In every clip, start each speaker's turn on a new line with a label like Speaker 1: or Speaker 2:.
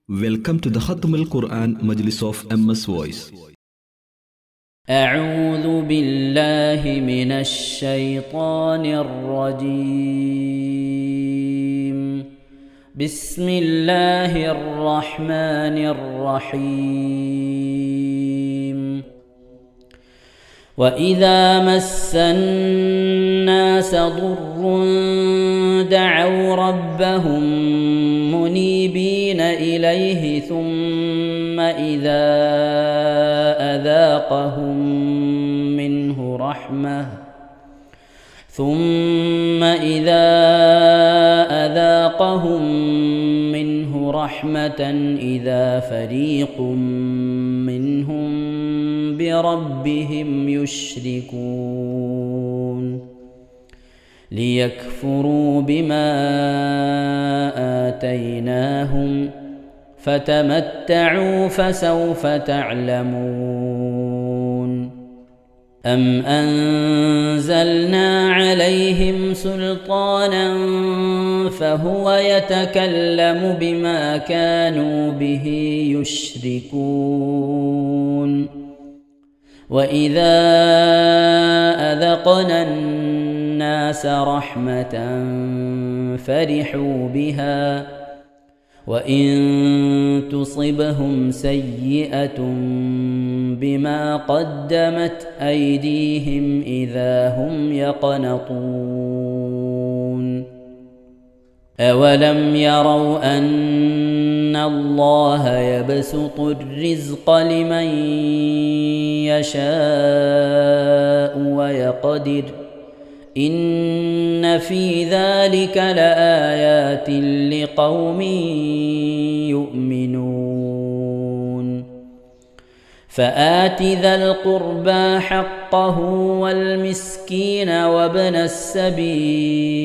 Speaker 1: Welcome to the Khatam al-Quran Majlis of MS Voice.
Speaker 2: أعوذ بالله من الشيطان الرجيم. بسم الله الرحمن الرحيم. وإذا مس الناس ضر دعوا ربهم منيبين إليه ثم إذا أذاقهم منه رحمة إذا فريق منهم بربهم يشركون ليكفروا بما آتيناهم فتمتعوا فسوف تعلمون. أم أنزلنا عليهم سلطانا فهو يتكلم بما كانوا به يشركون. وإذا أذقنا الناس رحمة فرحوا بها وإن تصبهم سيئة بما قدمت أيديهم إذا هم يقنطون. أولم يروا أن الله يبسط الرزق لمن يشاء ويقدر إن في ذلك لآيات لقوم يؤمنون. فآت ذا القربى حقه والمسكين وابن السبيل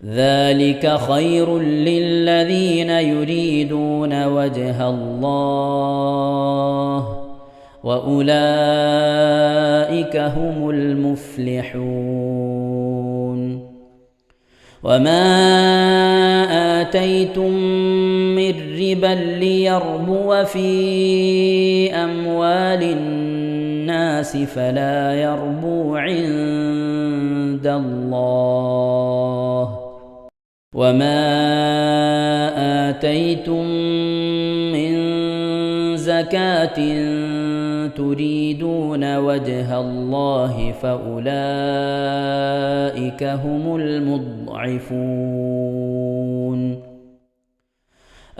Speaker 2: ذلك خير للذين يريدون وجه الله وأولئك هم المفلحون. وما آتيتم من ربا ليربو في أموال الناس فلا يربو عند الله. وما آتيتم من زكاة تريدون وجه الله فأولئك هم المضعفون.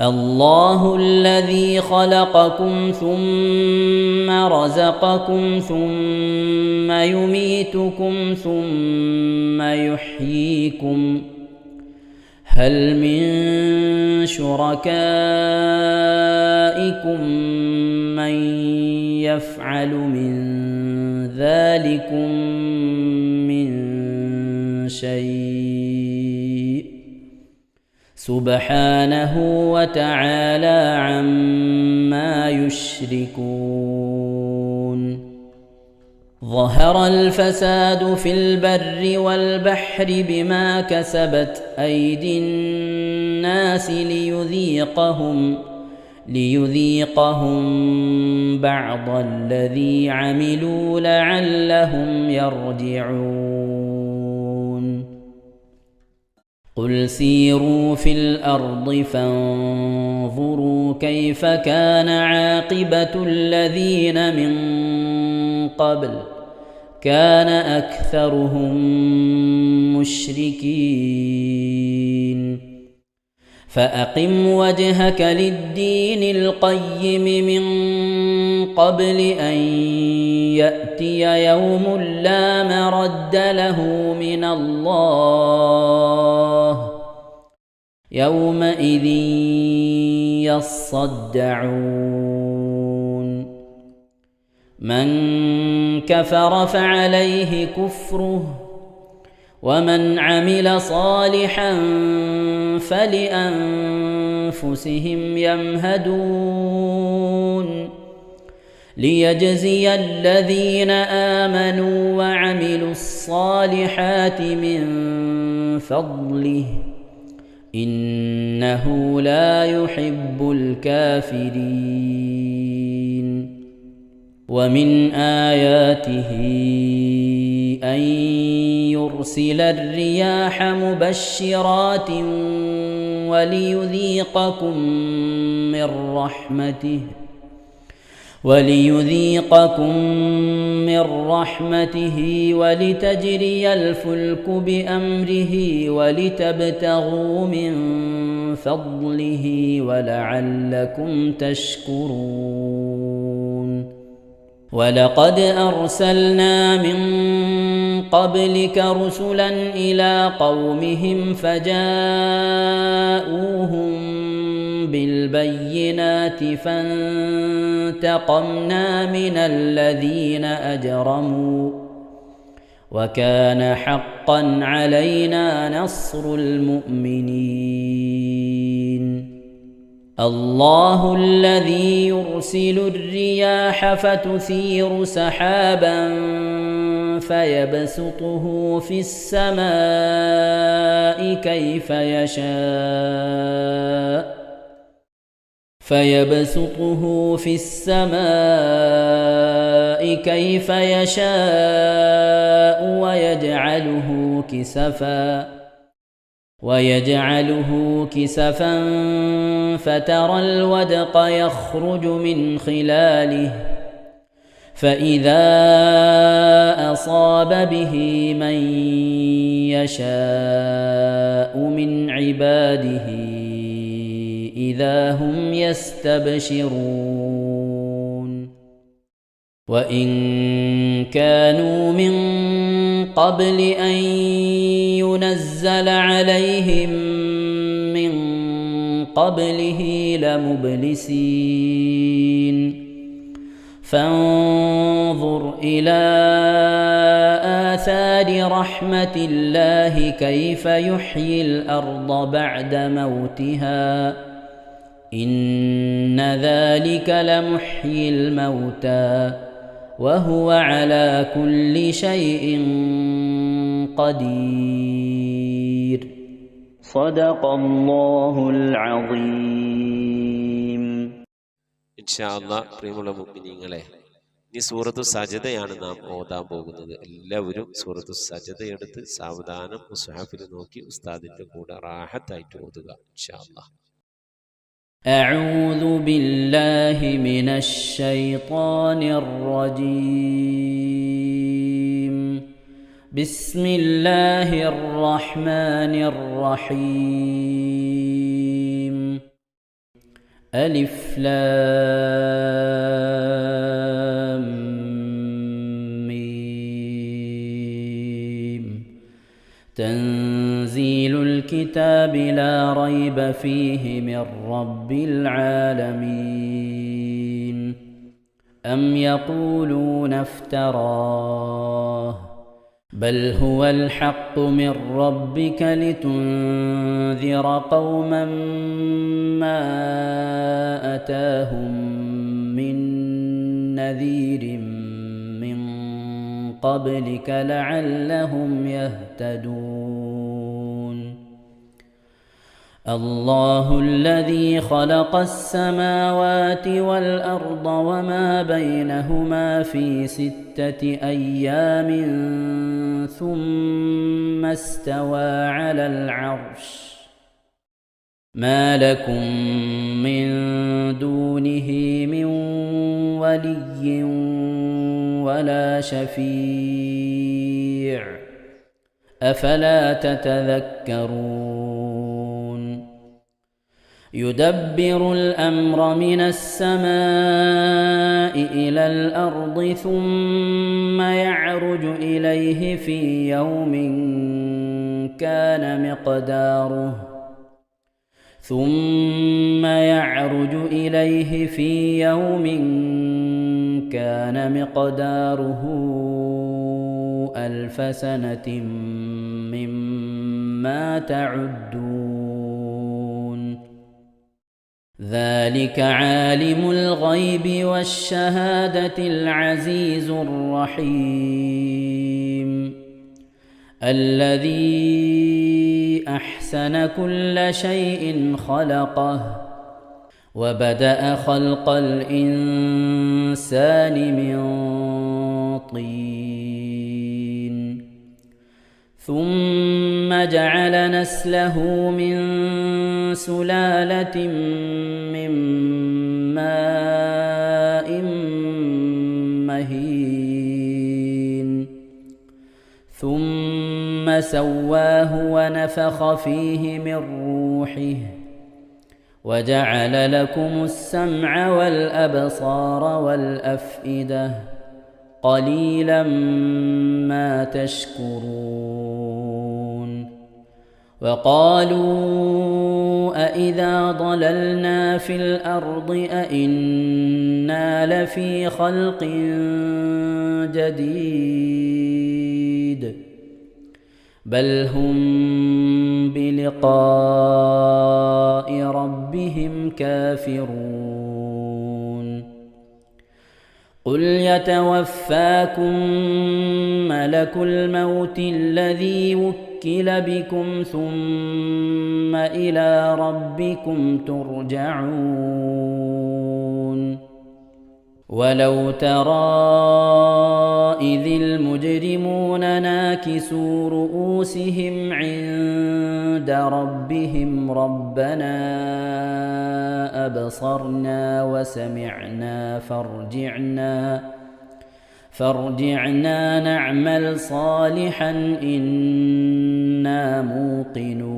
Speaker 2: الله الذي خلقكم ثم رزقكم ثم يميتكم ثم يحييكم هل من شركائكم من يفعل من ذلكم من شيء سبحانه وتعالى عما يشركون. ظهر الفساد في البر والبحر بما كسبت أيدي الناس ليذيقهم بعض الذي عملوا لعلهم يرجعون. قل سيروا في الأرض فانظروا كيف كان عاقبة الذين من قبل كان أكثرهم مشركين. فأقم وجهك للدين القيم من قبل أن يأتي يوم لا مرد له من الله يومئذ يصدعون. من كفر فعليه كفره ومن عمل صالحا فلأنفسهم يمهدون ليجزي الذين آمنوا وعملوا الصالحات من فضله إنه لا يحب الكافرين. ومن آياته أن يرسل الرياح مبشرات وليذيقكم من رحمته ولتجري الفلك بأمره ولتبتغوا من فضله ولعلكم تشكرون. ولقد أرسلنا من قبلك رسلا إلى قومهم فجاءوهم بالبينات فانتقمنا من الذين أجرموا وكان حقا علينا نصر المؤمنين. الله الذي يرسل الرياح فتثير سحابا فيبسطه في السماء كيف يشاء ويجعله كسفا فترى الودق يخرج من خلاله فإذا أصاب به من يشاء من عباده إذا هم يستبشرون. وإن كانوا من قبل أن ينزل عليهم من قبله لمبلسين. فانظر إلى آثار رحمة الله كيف يحيي الأرض بعد موتها إن ذلك لمحيي الموتى وهو على كل شيء قدير. صدق الله العظيم.
Speaker 3: ഇൻഷാ അല്ലാഹ് പ്രിയമുള്ള മുഅ്മിനീങ്ങളെ, ഈ സൂറത്തു സജദയാണ് നാം ഓതാൻ പോകുന്നത്. എല്ലാവരും സൂറത്തു സജദ എടുത്ത് സാവധാനം മുസ്ഹഫിൽ നോക്കി ഉസ്താദിന്റെ കൂടെ റാഹത്തായിട്ട് ഓതുക ഇൻഷാ അല്ലാഹ്.
Speaker 2: أعوذ بالله من الشيطان الرجيم. بسم الله الرحمن الرحيم. ألف لام ميم. تنزيل الكتاب لا ريب فيه من رب العالمين. أم يقولون افتراه بل هو الحق من ربك لتنذر قوما ما أتاهم من نذير من قبلك لعلهم يهتدون. الله الذي خلق السماوات والأرض وما بينهما في 6 أيام ثم استوى على العرش ما لكم من دونه من ولي ولا شفيع أفلا تتذكرون. يدبر الأمر من السماء إلى الأرض ثم يعرج إليه في يوم كان مقداره 1000 سنة مما تعدون. ذلك عالم الغيب والشهادة العزيز الرحيم. الذي أحسن كل شيء خلقه وبدأ خلق الإنسان من طين ثم جعل نسله من سلالة من ماء مهين ثم سواه ونفخ فيه من روحه وجعل لكم السمع والأبصار والأفئدة قليلا ما تشكرون وقالوا أإذا ضللنا في الأرض أإنا لفي خلق جديد بل هم بلقاء ربهم كافرون قل يتوفاكم ملك الموت الذي وكل بكم ثم إلى ربكم ترجعون ولو ترى إذ المجرمون ناكسوا رؤوسهم عند ربهم ربنا أبصرنا وسمعنا فارجعنا نعمل صالحا إنا موقنون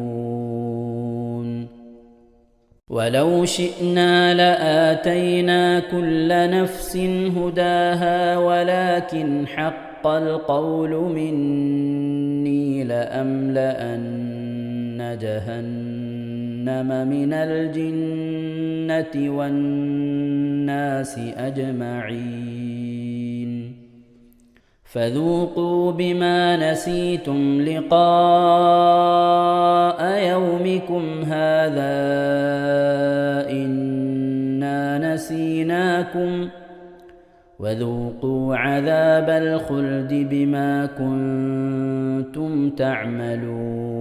Speaker 2: ولو شئنا لآتينا كل نفس هداها ولكن حق القول مني لأملأن جهنم من الجنة والناس أجمعين فذوقوا بما نسيتم لقاء يومكم هذا إنا نسيناكم وذوقوا عذاب الخلد بما كنتم تعملون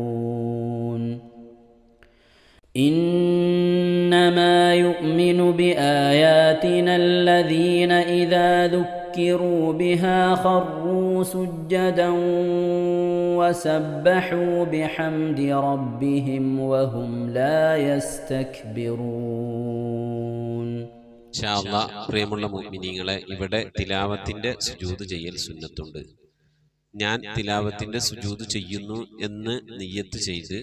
Speaker 2: إنما يؤمن بآياتنا الذين إذا ذكروا بها خروا سجدا وسبحوا بحمد ربهم وهم لا يستكبرون.
Speaker 3: ഇൻഷാ അല്ലാഹ് പ്രിയമുള്ള മുഅ്മിനീങ്ങളെ, ഇവിടെ തിലാവത്തിന്റെ സുജൂദ് ചെയ്യൽ സുന്നത്തുണ്ട്. ഞാൻ തിലാവത്തിന്റെ സുജൂദ് ചെയ്യുന്നു എന്ന് നിയ്യത്ത് ചെയ്ത്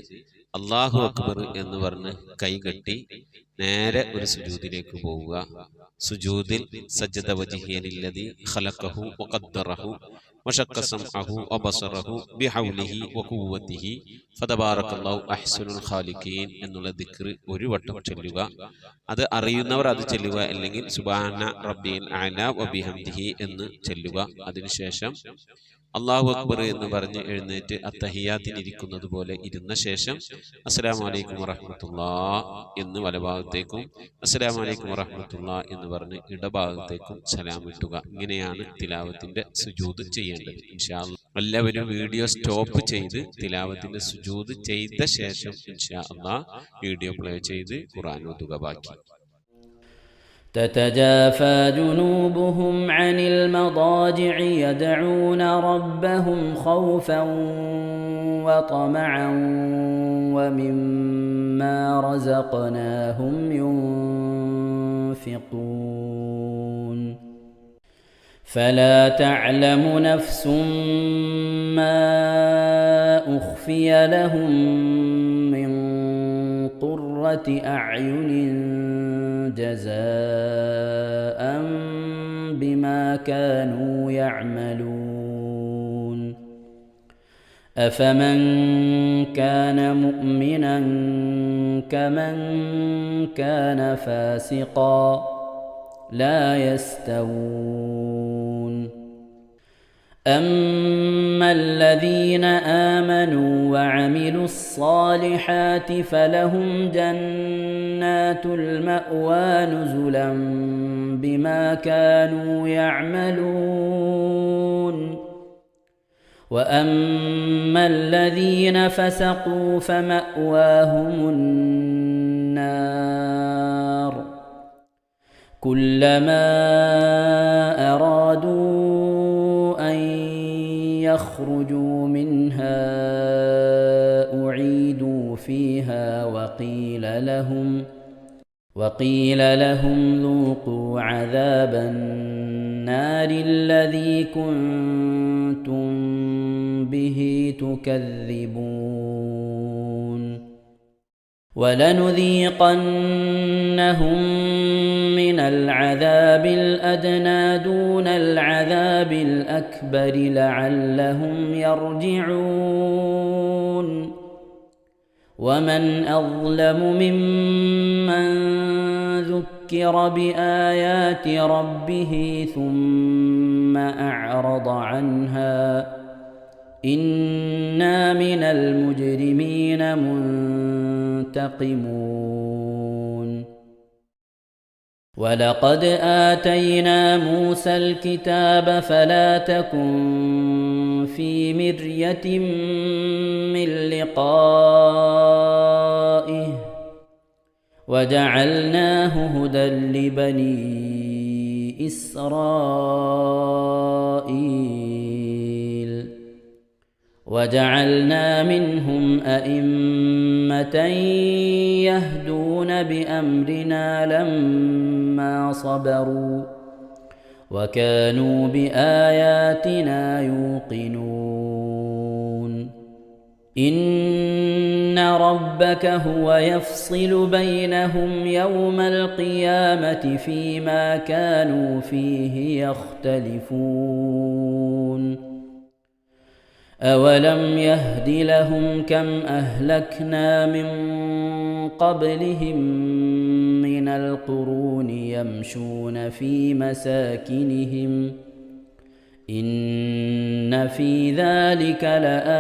Speaker 3: അല്ലാഹു അക്ബർ എന്ന് പറഞ്ഞ് കൈകെട്ടി നേരെ ഒരു സുജൂദിലേക്ക് പോവുക. സുജൂദിൽ സജ്ജദ വജ്ഹിയ ലില്ലദി ഖലഖഹു വഖദ്ദറഹു വശഖ സമഅഹു വബസറഹു ബിഹൗലിഹി വഖുവ്വതിഹി ഫതബാറകല്ലാഹു അഹ്സനുൽ ഖാലിഖീൻ എന്നുള്ള ദിക്ർ ഒരു വട്ടം ചൊല്ലുക. അത് അറിയുന്നവർ അത് ചൊല്ലുക, അല്ലെങ്കിൽ സുബ്ഹാന റബ്ബിൽ അഅല വബിഹംദിഹി എന്ന് ചൊല്ലുക. അതിനുശേഷം അല്ലാഹു അക്ബർ എന്ന് പറഞ്ഞ് എഴുന്നേറ്റ് അത്തഹിയാത്തിനിരിക്കുന്നത് പോലെ ഇരുന്ന ശേഷം അസ്സലാമു അലൈക്കും വറഹ്മത്തുള്ളാഹ് എന്ന് വലഭാഗത്തേക്കും അസ്സലാമു അലൈക്കും വറഹ്മത്തുള്ളാഹ് എന്ന് പറഞ്ഞ് ഇടഭാഗത്തേക്കും സലാം ഇട്ടുക. ഇങ്ങനെയാണ് തിലാവത്തിന്റെ സുജൂദ് ചെയ്യേണ്ടത്. ഇൻഷാ അല്ലാഹ് എല്ലാവരും വീഡിയോ സ്റ്റോപ്പ് ചെയ്ത് തിലാവത്തിന്റെ സുജൂദ് ചെയ്ത ശേഷം ഇൻഷാ അല്ലാഹ് വീഡിയോ പ്ലേ ചെയ്ത് ഖുർആൻ ഓതുക. ബാക്കി
Speaker 2: تتجافى جنوبهم عن المضاجع يدعون ربهم خوفا وطمعا ومما رزقناهم ينفقون فلا تعلم نفس ما أخفي لهم من قرة أعين جزاء بما كانوا يعملون أفمن كان مؤمنا كمن كان فاسقا لا يستوون أما الذين آمنوا وعملوا الصالحات فلهم جنات المأوى نزلا بما كانوا يعملون وأما الذين فسقوا فمأواهم النار كلما أرادوا أن يخرجوا منها أعيدوا فيها وقيل لهم ذوقوا عذاب النار الذي كنتم به تكذبون ولنذيقنهم من العذاب الأدنى دون العذاب الأكبر لعلهم يرجعون ومن أظلم ممن ذكر بآيات ربه ثم أعرض عنها إنا من المجرمين منتقمون ولقد آتينا موسى الكتاب فلا تكن في مرية من لقائه وجعلناه هدى لبني إسرائيل وجعلنا منهم أئمة يهدون بأمرنا لما صبروا وكانوا بآياتنا يوقنون إن ربك هو يفصل بينهم يوم القيامة فيما كانوا فيه يختلفون أولم يهد لهم كم أهلكنا من قبلهم من القرون يمشون في مساكنهم إن في ذلك لآيات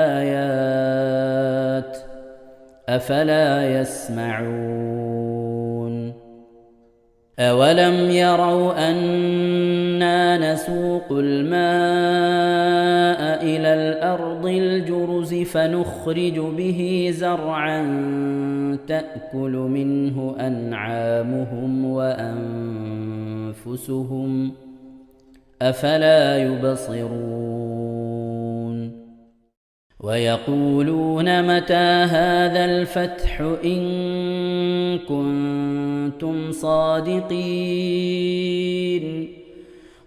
Speaker 2: أفلا يسمعون أولم يروا أنا نسوق الماء إلى الأرض الجرز فنخرج به زرعا تأكل منه أنعامهم وأنفسهم أفلا يبصرون ويقولون متى هذا الفتح إن كنتم صادقين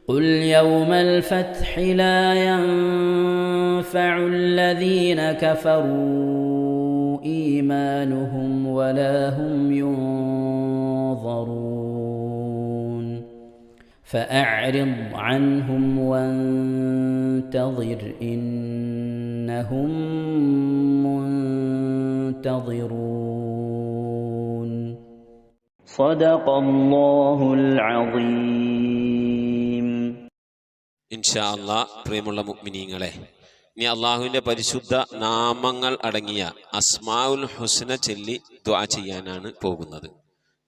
Speaker 2: قل يوم الفتح لا ينفع الذين كفروا إيمانهم ولا هم ينظرون فأعرض عنهم وانتظر إنهم منتظرون صدق الله العظيم
Speaker 3: ഇൻഷാ അല്ലാഹ്. പ്രിയമുള്ള മുഅ്മിനീങ്ങളെ, ഇനി അള്ളാഹുവിൻ്റെ പരിശുദ്ധ നാമങ്ങൾ അടങ്ങിയ അസ്മാഉൽ ഹുസ്ന ചൊല്ലി ദുആ ചെയ്യാനാണ് പോകുന്നത്.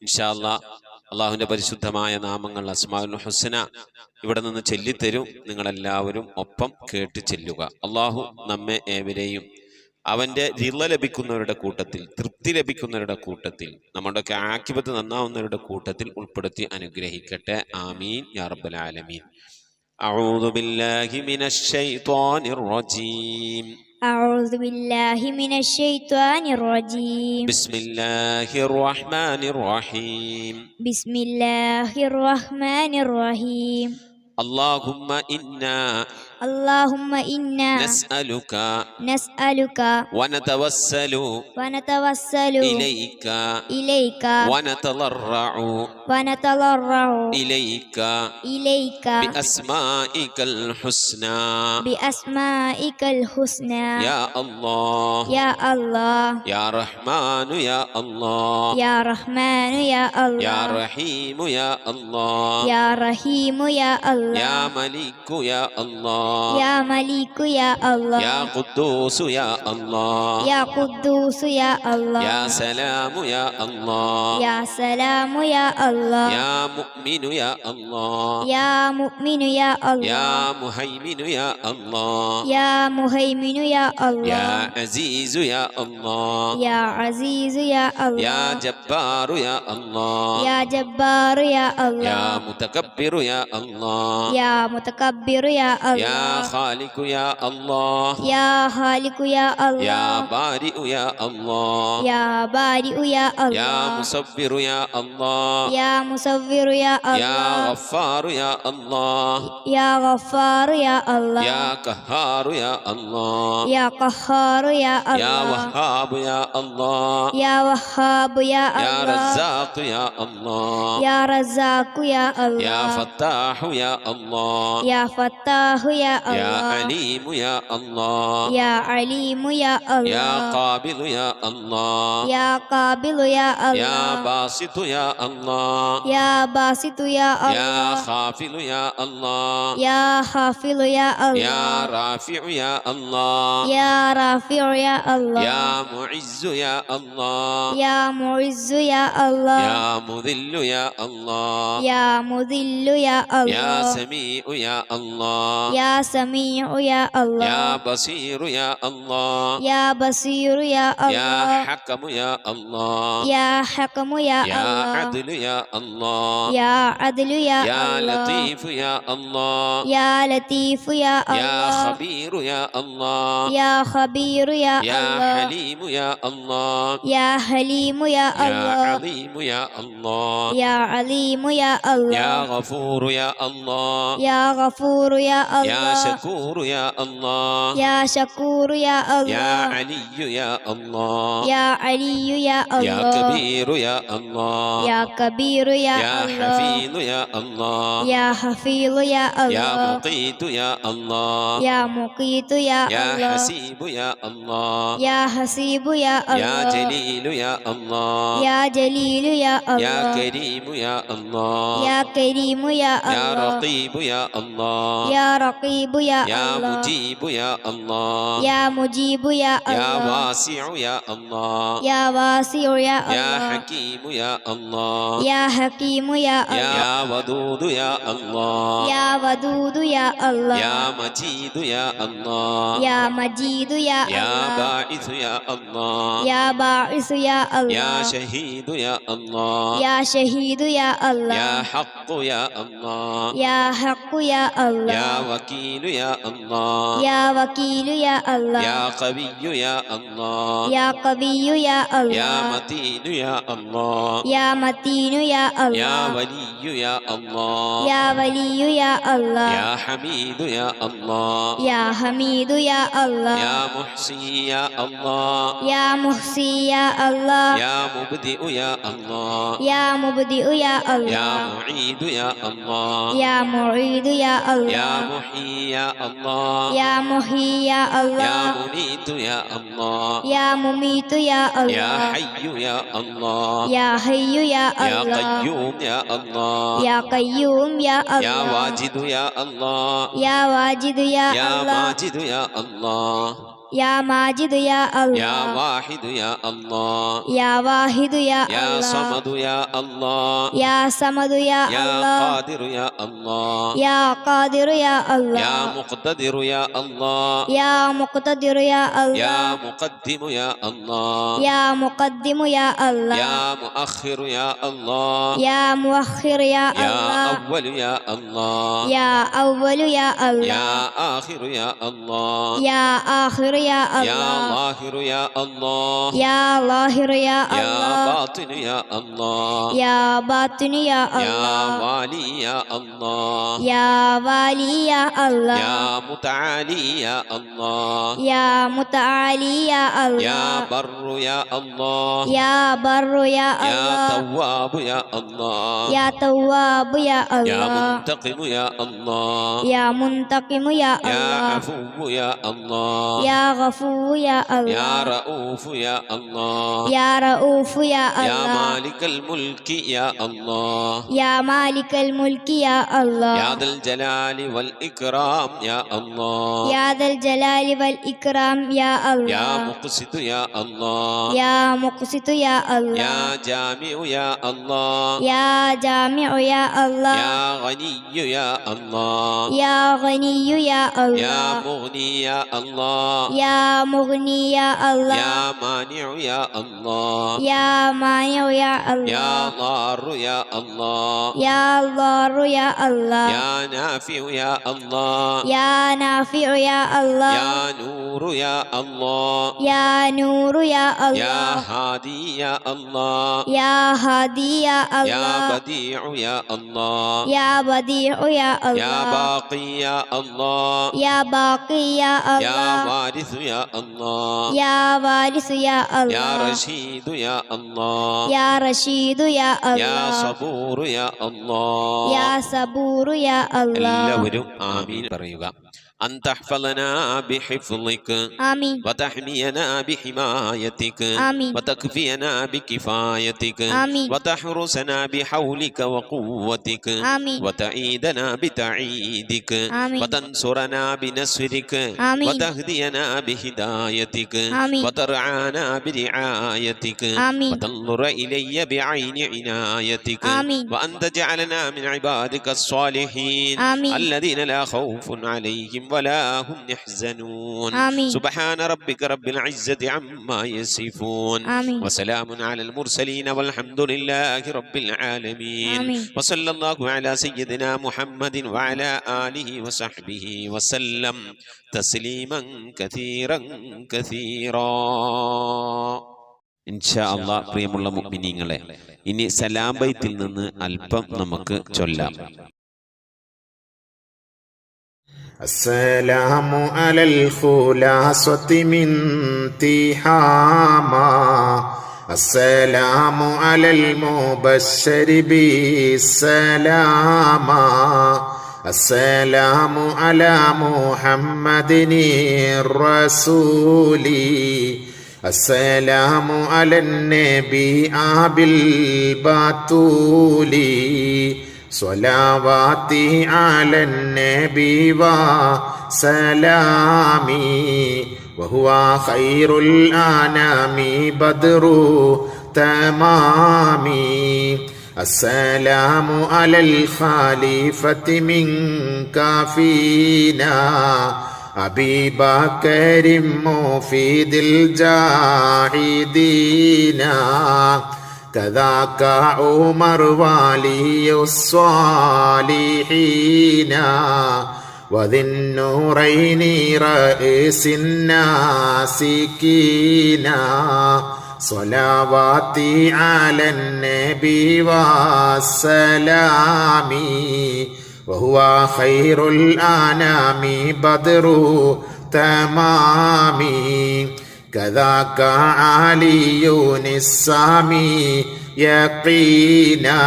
Speaker 3: ഇൻഷാ അല്ലാഹ് അള്ളാഹുവിൻ്റെ പരിശുദ്ധമായ നാമങ്ങൾ അസ്മാഉൽ ഹുസ്ന ഇവിടെ നിന്ന് ചൊല്ലിത്തരും. നിങ്ങളെല്ലാവരും ഒപ്പം കേട്ട് ചെല്ലുക. അള്ളാഹു നമ്മെ ഏവരെയും അവൻ്റെ റിള ലഭിക്കുന്നവരുടെ കൂട്ടത്തിൽ, തൃപ്തി ലഭിക്കുന്നവരുടെ കൂട്ടത്തിൽ, നമ്മുടെയൊക്കെ ആഖിബത്ത് നന്നാവുന്നവരുടെ കൂട്ടത്തിൽ ഉൾപ്പെടുത്തി അനുഗ്രഹിക്കട്ടെ. ആമീൻ യാ റബ്ബൽ ആലമീൻ. أعوذ بالله من الشيطان الرجيم.
Speaker 4: أعوذ بالله من الشيطان الرجيم.
Speaker 3: بسم الله الرحمن الرحيم.
Speaker 4: بسم الله الرحمن الرحيم.
Speaker 3: اللهم إنا نسألك ونتوسل إليك ونتضرع إليك بأسمائك الحسنى يا الله يا رحمن يا الله يا رحيم يا الله يا ملك يا الله الله
Speaker 4: يا مليك يا الله
Speaker 3: يا قدوس يا الله
Speaker 4: يا قدوس يا الله
Speaker 3: يا سلام يا الله
Speaker 4: يا سلام يا الله
Speaker 3: يا مؤمن يا الله
Speaker 4: يا مؤمن يا الله
Speaker 3: يا مهيمن يا الله
Speaker 4: يا مهيمن يا الله
Speaker 3: يا عزيز يا الله
Speaker 4: يا عزيز يا الله
Speaker 3: يا جبار يا الله
Speaker 4: يا جبار يا
Speaker 3: يا
Speaker 4: الله
Speaker 3: متكبر يا الله
Speaker 4: يا متكبر يا
Speaker 3: يا
Speaker 4: الله
Speaker 3: خالق يا الله
Speaker 4: يا خالق يا
Speaker 3: يا
Speaker 4: الله
Speaker 3: بارئ يا الله
Speaker 4: يا بارئ يا
Speaker 3: يا
Speaker 4: الله
Speaker 3: مصور يا الله
Speaker 4: يا مصور يا
Speaker 3: يا
Speaker 4: الله
Speaker 3: غفار يا الله
Speaker 4: يا غفار يا الله
Speaker 3: يا قهار يا الله
Speaker 4: يا قهار يا
Speaker 3: يا
Speaker 4: الله
Speaker 3: وهاب يا الله
Speaker 4: يا وهاب يا
Speaker 3: يا
Speaker 4: الله
Speaker 3: رزاق يا الله
Speaker 4: يا رزاق يا
Speaker 3: يا
Speaker 4: الله
Speaker 3: فتاح يا الله
Speaker 4: يا فتاح يا
Speaker 3: يا
Speaker 4: الله
Speaker 3: عليم يا الله
Speaker 4: يا عليم يا
Speaker 3: يا
Speaker 4: الله
Speaker 3: قابل يا الله
Speaker 4: يا قابل يا
Speaker 3: يا
Speaker 4: الله
Speaker 3: باسط يا الله
Speaker 4: يا باسط يا
Speaker 3: يا
Speaker 4: الله
Speaker 3: خافل يا الله
Speaker 4: يا خافض يا
Speaker 3: يا
Speaker 4: الله
Speaker 3: رافع يا الله
Speaker 4: يا رافع يا الله
Speaker 3: يا معز يا الله
Speaker 4: يا معز يا الله
Speaker 3: يا مذل يا الله
Speaker 4: يا مذل يا
Speaker 3: يا
Speaker 4: الله
Speaker 3: سميع يا الله
Speaker 4: يا سميع يا الله
Speaker 3: يا بصير يا الله
Speaker 4: يا بصير يا
Speaker 3: يا
Speaker 4: الله
Speaker 3: حكم يا الله
Speaker 4: يا حكم يا
Speaker 3: يا
Speaker 4: الله
Speaker 3: عدل يا الله
Speaker 4: يا عدل يا
Speaker 3: يا
Speaker 4: الله
Speaker 3: لطيف يا الله
Speaker 4: يا لطيف يا
Speaker 3: يا
Speaker 4: الله
Speaker 3: خبير يا الله
Speaker 4: يا خبير يا
Speaker 3: يا
Speaker 4: الله
Speaker 3: حليم يا الله
Speaker 4: يا حليم يا
Speaker 3: يا
Speaker 4: الله
Speaker 3: عظيم يا الله
Speaker 4: يا عليم يا
Speaker 3: يا
Speaker 4: الله
Speaker 3: غفور يا الله
Speaker 4: يا غفور يا
Speaker 3: يا
Speaker 4: الله
Speaker 3: شكور يا الله
Speaker 4: يا شكور يا
Speaker 3: يا
Speaker 4: الله
Speaker 3: علي يا الله
Speaker 4: يا علي يا
Speaker 3: يا
Speaker 4: الله
Speaker 3: كبير يا الله
Speaker 4: يا كبير يا
Speaker 3: يا
Speaker 4: الله
Speaker 3: حفيظ يا الله
Speaker 4: يا حفيظ يا
Speaker 3: يا
Speaker 4: الله
Speaker 3: مقيت يا الله
Speaker 4: يا مقيت يا
Speaker 3: يا
Speaker 4: الله
Speaker 3: حسيب يا الله
Speaker 4: يا حسيب يا
Speaker 3: يا
Speaker 4: الله
Speaker 3: جليل يا الله
Speaker 4: يا جليل يا
Speaker 3: يا
Speaker 4: الله
Speaker 3: كريم يا الله
Speaker 4: يا كريم يا
Speaker 3: يا
Speaker 4: الله
Speaker 3: رقيب يا الله
Speaker 4: يا رقيب يا
Speaker 3: يا
Speaker 4: الله
Speaker 3: مجيب يا الله
Speaker 4: يا مجيب يا
Speaker 3: يا
Speaker 4: الله
Speaker 3: واسع يا الله
Speaker 4: يا واسع يا
Speaker 3: يا
Speaker 4: الله
Speaker 3: حكيم يا الله
Speaker 4: يا حكيم يا الله
Speaker 3: يا ودود يا الله
Speaker 4: يا ودود يا الله
Speaker 3: يا مجيد يا الله
Speaker 4: يا مجيد يا
Speaker 3: يا
Speaker 4: الله
Speaker 3: باعث يا الله
Speaker 4: يا باعث يا
Speaker 3: يا
Speaker 4: الله
Speaker 3: شهيد يا الله
Speaker 4: يا شهيد يا
Speaker 3: يا
Speaker 4: الله
Speaker 3: حق يا الله
Speaker 4: يا حق يا
Speaker 3: يا
Speaker 4: الله
Speaker 3: وكيل يا الله
Speaker 4: يا وكيل يا الله
Speaker 3: يا قوي يا الله
Speaker 4: يا قوي يا
Speaker 3: يا
Speaker 4: الله
Speaker 3: متين يا الله
Speaker 4: يا متين يا
Speaker 3: يا
Speaker 4: الله
Speaker 3: ولي يا الله
Speaker 4: يا ولي يا الله
Speaker 3: يا حميد يا الله
Speaker 4: يا حميد يا الله
Speaker 3: يا محصي يا الله
Speaker 4: يا محصي يا الله
Speaker 3: يا مبدئ يا الله
Speaker 4: يا مبدئ يا
Speaker 3: يا
Speaker 4: الله
Speaker 3: معيد يا الله
Speaker 4: يا معيد يا
Speaker 3: يا
Speaker 4: الله
Speaker 3: محيي يا الله
Speaker 4: يا محيي يا
Speaker 3: يا
Speaker 4: الله
Speaker 3: مميت يا الله
Speaker 4: يا مميت يا
Speaker 3: يا
Speaker 4: الله
Speaker 3: حي يا الله
Speaker 4: يا حي يا
Speaker 3: يا
Speaker 4: الله
Speaker 3: قيوم يا الله
Speaker 4: يا قيوم يا
Speaker 3: يا
Speaker 4: الله
Speaker 3: واجد يا الله
Speaker 4: يا واجد يا
Speaker 3: يا
Speaker 4: الله
Speaker 3: ماجد يا الله
Speaker 4: يا ماجد يا
Speaker 3: يا
Speaker 4: الله
Speaker 3: واحد يا الله
Speaker 4: يا واحد يا
Speaker 3: يا
Speaker 4: الله
Speaker 3: صمد يا الله
Speaker 4: يا صمد يا
Speaker 3: يا
Speaker 4: الله
Speaker 3: قادر يا الله
Speaker 4: يا قادر يا
Speaker 3: يا
Speaker 4: الله
Speaker 3: مقتدر يا الله
Speaker 4: يا مقتدر يا
Speaker 3: يا
Speaker 4: الله
Speaker 3: مقدم يا الله
Speaker 4: يا مقدم يا الله
Speaker 3: يا مؤخر يا الله
Speaker 4: يا مؤخر يا
Speaker 3: يا
Speaker 4: الله
Speaker 3: أول يا الله
Speaker 4: يا أول يا الله
Speaker 3: يا آخر يا الله
Speaker 4: يا آخر يا
Speaker 3: يا
Speaker 4: الله
Speaker 3: ظاهر يا الله
Speaker 4: يا ظاهر يا
Speaker 3: يا
Speaker 4: الله
Speaker 3: باطن يا الله
Speaker 4: يا باطن يا
Speaker 3: يا
Speaker 4: الله
Speaker 3: والي يا الله
Speaker 4: يا والي يا الله
Speaker 3: يا متعالي يا الله
Speaker 4: يا متعالي يا
Speaker 3: يا
Speaker 4: الله
Speaker 3: بر يا الله
Speaker 4: يا بر يا
Speaker 3: يا
Speaker 4: الله
Speaker 3: تواب يا الله
Speaker 4: يا تواب يا
Speaker 3: يا
Speaker 4: الله
Speaker 3: منتقم يا الله
Speaker 4: يا منتقم يا
Speaker 3: يا
Speaker 4: الله
Speaker 3: عفو يا الله
Speaker 4: يا غفور يا
Speaker 3: يا
Speaker 4: الله
Speaker 3: رؤوف يا الله
Speaker 4: يا رؤوف يا
Speaker 3: يا
Speaker 4: الله
Speaker 3: مالك الملك يا الله
Speaker 4: يا مالك الملك يا الله
Speaker 3: يا ذا الجلال والإكرام يا الله
Speaker 4: يا ذا الجلال والإكرام يا
Speaker 3: يا
Speaker 4: الله
Speaker 3: مقسط يا الله
Speaker 4: يا مقسط يا الله
Speaker 3: يا جامع يا الله
Speaker 4: يا جامع يا الله
Speaker 3: يا غني يا الله
Speaker 4: يا غني يا
Speaker 3: يا
Speaker 4: الله
Speaker 3: مغني يا الله
Speaker 4: يا مغني يا الله
Speaker 3: يا مانع يا الله
Speaker 4: يا مانع يا
Speaker 3: يا
Speaker 4: الله
Speaker 3: ضار يا الله
Speaker 4: يا ضار يا الله
Speaker 3: يا نافع يا الله
Speaker 4: يا نافع يا الله
Speaker 3: يا نور يا الله
Speaker 4: يا نور يا
Speaker 3: يا
Speaker 4: الله
Speaker 3: هادي يا الله
Speaker 4: يا هادي يا
Speaker 3: يا
Speaker 4: الله
Speaker 3: بديع يا الله
Speaker 4: يا بديع يا
Speaker 3: يا
Speaker 4: الله
Speaker 3: باقي يا الله
Speaker 4: يا باقي يا
Speaker 3: يا
Speaker 4: الله
Speaker 3: وارث يا الله
Speaker 4: يا وارث يا
Speaker 3: يا
Speaker 4: الله
Speaker 3: رشيد يا الله
Speaker 4: يا رشيد يا
Speaker 3: يا
Speaker 4: الله
Speaker 3: صبور يا الله
Speaker 4: يا صبور يا الله
Speaker 3: എല്ലാവരും ആമീൻ പറയുക. أن تحفظنا بحفظك
Speaker 4: آمين
Speaker 3: وتحمينا بحمايتك
Speaker 4: آمين
Speaker 3: وتكفينا بكفايتك
Speaker 4: آمين
Speaker 3: وتحرسنا بحولك وقوتك
Speaker 4: آمين
Speaker 3: وتعيدنا بتعيدك
Speaker 4: آمين
Speaker 3: وتنصرنا بنصرك
Speaker 4: آمين
Speaker 3: وتهدينا بهدايتك
Speaker 4: آمين
Speaker 3: وترعانا برعايتك
Speaker 4: آمين
Speaker 3: وتنظر إلي بعين عنايتك
Speaker 4: آمين
Speaker 3: وأن تجعلنا من عبادك الصالحين
Speaker 4: آمين
Speaker 3: الذين لا خوف عليهم ولا هم يحزنون
Speaker 4: آمين
Speaker 3: سبحان ربك رب العزة عما يصفون
Speaker 4: آمين
Speaker 3: وسلام على المرسلين والحمد لله رب العالمين
Speaker 4: آمين
Speaker 3: وصلى الله على سيدنا محمد وعلى آله وصحبه وسلم تسليما كثيرا كثيرا. ഇൻഷാ അല്ലാഹ് പ്രിയമുള്ള മുഅ്മിനീങ്ങളെ, ഇനി സലാം ബൈത്തിൽ നിന്ന് അല്പം നമുക്ക് ചൊല്ലാം.
Speaker 5: السلام على الخلاصة من تهاما السلام على المبشر بالسلاما السلام على محمد الرسول السلام على النبي أبي البتول صلواتي على النبي وسلامي وهو خير الأنام بدر تمامي السلام على الخليفة منك فينا أبي بكر مفيد الجاهدين كذاك عمر ولي الصالحين وذي النورين رئيس الناسكين صلواتي على النبي والسلام وهو خير الأنام بدر تمامي كذاك علي السامي يقينا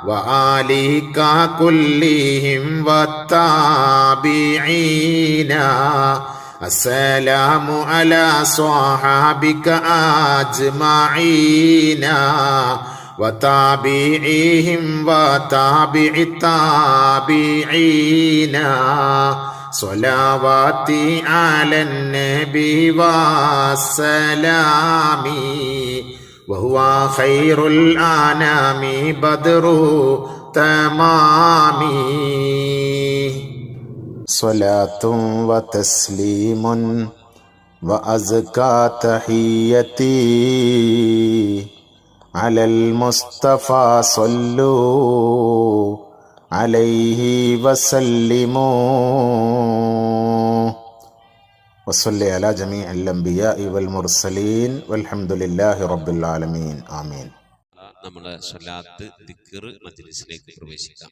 Speaker 5: وآلك كلهم والتابعين السلام على صحابك أجمعين وتابعيهم وتابع التابعين صلواتي على النبي والسلام وهو خير الأنام بدر تمامي صلاة وتسليم وأزكى تحيتي على المصطفى صلوا عليه وسلموا وصلي على جميع الأنبياء والمرسلين والحمد لله رب العالمين آمين.
Speaker 3: നമ്മുടെ സ്വലാത്ത് ദിക്ർ മജ്ലിസിലേക്ക് പ്രവേശിക്കാം.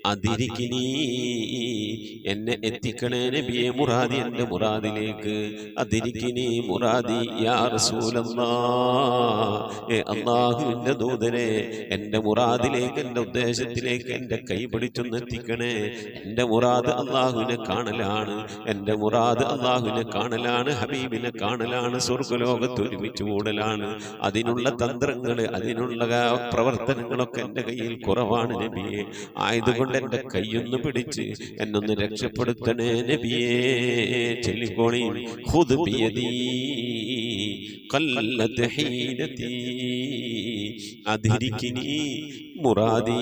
Speaker 3: അതിരിക്കിനി എന്നെ എത്തിക്കണേ നബിയെ മുറാദി എൻ്റെ മുറാദിലേക്ക് അതിരിക്കിനി മുറാദി യാ റസൂലല്ലാഹ് അല്ലാഹുവിൻ്റെ ദൂതനെ എൻ്റെ മുറാദിലേക്ക് എൻ്റെ ഉദ്ദേശത്തിലേക്ക് എൻ്റെ കൈ പിടിച്ചൊന്ന് എത്തിക്കണേ എൻ്റെ മുറാദ് അല്ലാഹുവിനെ കാണലാണ് എൻ്റെ മുറാദ് അല്ലാഹുവിനെ കാണലാണ് ഹബീബിനെ കാണലാണ് സ്വർഗ്ഗലോകത്ത് ഒരുമിച്ച് കൂടലാണ് അതിനുള്ള തന്ത്രങ്ങൾ അതിനുള്ള പ്രവർത്തനങ്ങളൊക്കെ എൻ്റെ കയ്യിൽ കുറവാണ് നബിയെ ആയതുകൊണ്ട് എൻ്റെ കൈയൊന്ന് പിടിച്ച് എന്നൊന്ന് രക്ഷപ്പെടുത്തണേ നബിയേ ചൊല്ലിക്കോളി ഖുദ് ബിയദീ ഖല്ലത് ഹീനതീ അദ്രികിനി മുറാദി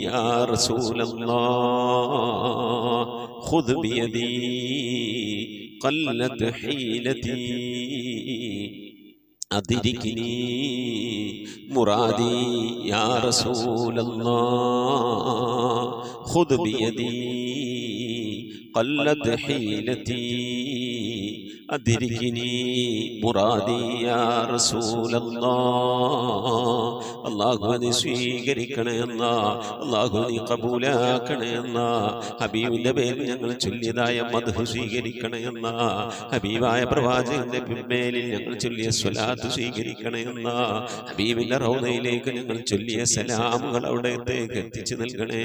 Speaker 3: യാ റസൂലല്ലാഹ് ഖുദ് ബിയദീ ഖല്ലത് ഹീനതീ അദ്രികിനി മുറാദി യാ റസൂലല്ലാഹ് ഖുദ് ബിയദീ ഖല്ലത് ഹീലതീ അദ്രികിനി മുറാദി യാ റസൂലല്ലാഹ് അല്ലാഹു നീ സ്വീകരിക്കണേ അല്ലാഹ് അല്ലാഹു നീ ഖബൂലാക്കണേ അല്ലാഹ് ഹബീബിന്റെ പേരിൽ ഞങ്ങൾ ചൊല്ലിയതായ മദ്ഹ് സ്വീകരിക്കണേ അല്ലാഹ് ഹബീബായ പ്രവാചകന്റെ മേലിൽ ഞങ്ങൾ ചൊല്ലിയ സ്വലാത്ത് സ്വീകരിക്കണേ അല്ലാഹ് ഹബീബിന്റെ റൗദയിലേക്ക് ഞങ്ങൾ ചൊല്ലിയ സലാമുകൾ അവിടത്തേക്ക് എത്തിച്ചു നൽകണേ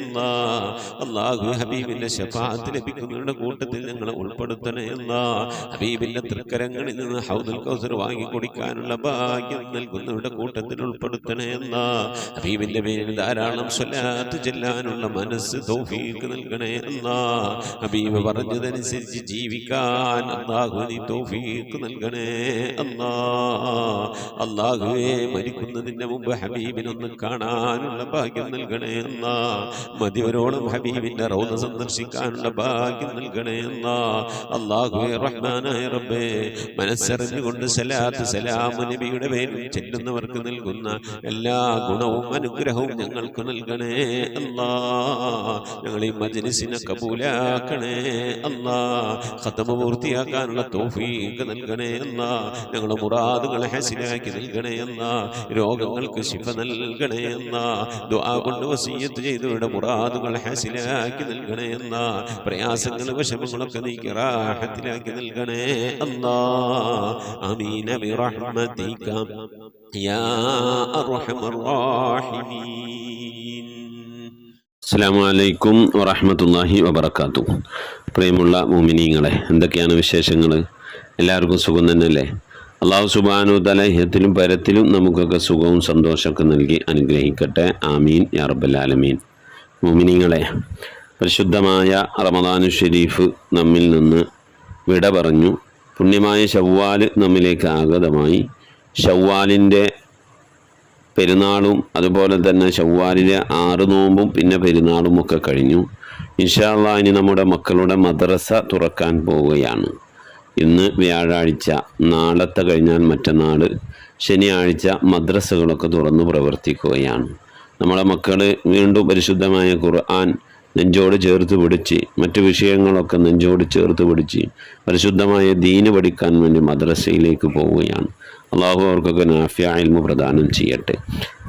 Speaker 3: അല്ലാഹ് അല്ലാഹു ഹബീബിന്റെ ശഫാഅത്ത് ലഭിക്കുന്നവരുടെ കൂട്ടത്തിൽ ഞങ്ങളെ ഉൾപ്പെടുത്തണേ അല്ലാഹ് ഹബീബിന്റെ തൃക്കരങ്ങളിൽ നിന്ന് ഹൗദുൽ കൗസർ വാങ്ങി കുടിക്കാനുള്ള ഭാഗ്യം നൽകുന്നവരുടെ കൂട്ടത്തിൽ ഉൾപ്പെടുത്തണേ അല്ലാഹ് ഹബീബിന്റെ പേരിൽ ധാരാളം സ്വലാത്ത് ചെല്ലാനുള്ള മനസ്സ് തൗഫീഖ് നൽകണേ അല്ലാഹ് ഹബീബ് പറഞ്ഞതനുസരിച്ച് ജീവിക്കാൻ അല്ലാഹു നീ തൗഫീഖ് നൽകണേ അല്ലാഹ് അല്ലാഹുവേ മരിക്കുന്നതിന്റെ മുമ്പ് ഹബീബിനൊന്ന് കാണാനുള്ള ഭാഗ്യം നൽകണേ അല്ലാഹ് മതിവരോളം ഹബീബിന്റെ റൗദ സന്ദർശിക്കാനുള്ള ഭാഗ്യം നൽകണേ അല്ലാഹ് അല്ലാഹുവേ റഹ്മാനായ റബ്ബേ മനസ്സറിഞ്ഞുകൊണ്ട് സലാത്ത് സലാം നബിയുടെ പേരിൽ ചെല്ലുന്നവർക്ക് നൽകുന്ന എല്ലാ ഗുണവും അനുഗ്രഹവും ഞങ്ങൾക്ക് നൽകണേ അല്ലാഹ് ഞങ്ങൾ ഈ മജ്ലിസിനെ കബൂലാക്കണേ അല്ലാഹ് ഖത്മ പൂർത്തിയാക്കാനുള്ള തൗഫീഖ് നൽകണേ അല്ലാഹ് ഞങ്ങളുടെ മുറാദുകളെ ഹസിലാക്കി നൽകണേ അല്ലാഹ് രോഗങ്ങൾക്ക് ശിഫ നൽകണേ അല്ലാഹ് ദുആ കൊണ്ട് വസിയ്യത്ത് ചെയ്തവരുടെ മുറാദുകളെ ഹസിലാക്കി നൽകണേ അല്ലാഹ് പ്രയാസങ്ങൾ വിഷമങ്ങളൊക്കെ നീക്കി റാഹത്തിലാക്കി നൽകണേ അല്ലാഹ് ആമീൻ ബിറഹ്മതിക യാ അർഹമർ റഹീമീൻ.
Speaker 6: അസ്സലാമു അലൈക്കും വറഹ്മത്തുള്ളാഹി വബറകാതുഹു. പ്രിയമുള്ള മുഅ്മിനീങ്ങളെ, എന്തൊക്കെയാണ് വിശേഷങ്ങൾ? എല്ലാവർക്കും സുഖം തന്നെയല്ലേ? അല്ലാഹു സുബ്ഹാനഹു വ തആല ഇഹത്തിലും പരത്തിലും നമുക്കൊക്കെ സുഖവും സന്തോഷമൊക്കെ നൽകി അനുഗ്രഹിക്കട്ടെ. ആമീൻ യാ റബ്ബൽ ആലമീൻ. മുഅ്മിനീങ്ങളെ, പരിശുദ്ധമായ റമദാനു ഷരീഫ് നമ്മിൽ നിന്ന് വിട പറഞ്ഞു. പുണ്യമായ ശവ്വാൽ നമ്മിലേക്ക് ആഗതമായി. ശവ്വാലിൻ്റെ പെരുന്നാളും അതുപോലെ തന്നെ ശവ്വാലിലെ 6 നോമ്പും പിന്നെ പെരുന്നാളും ഒക്കെ കഴിഞ്ഞു. ഇൻഷാ അല്ലാഹ് ഇനി നമ്മുടെ മക്കളുടെ മദ്രസ തുറക്കാൻ പോവുകയാണ്. ഇന്ന് വ്യാഴാഴ്ച, നാളത്തെ കഴിഞ്ഞാൽ മറ്റന്നാൾ ശനിയാഴ്ച മദ്രസകളൊക്കെ തുറന്നു പ്രവർത്തിക്കുകയാണ്. നമ്മളെ മക്കൾ വീണ്ടും പരിശുദ്ധമായ ഖുർആൻ നെഞ്ചോട് ചേർത്ത് പിടിച്ച് മറ്റു വിഷയങ്ങളൊക്കെ നെഞ്ചോട് ചേർത്ത് പിടിച്ച് പരിശുദ്ധമായ ദീന് പഠിക്കാൻ വേണ്ടി മദ്രസയിലേക്ക് പോവുകയാണ്. അള്ളാഹു അവർക്കൊക്കെ നാഫിയ ഇൽമു പ്രദാനം ചെയ്യട്ടെ.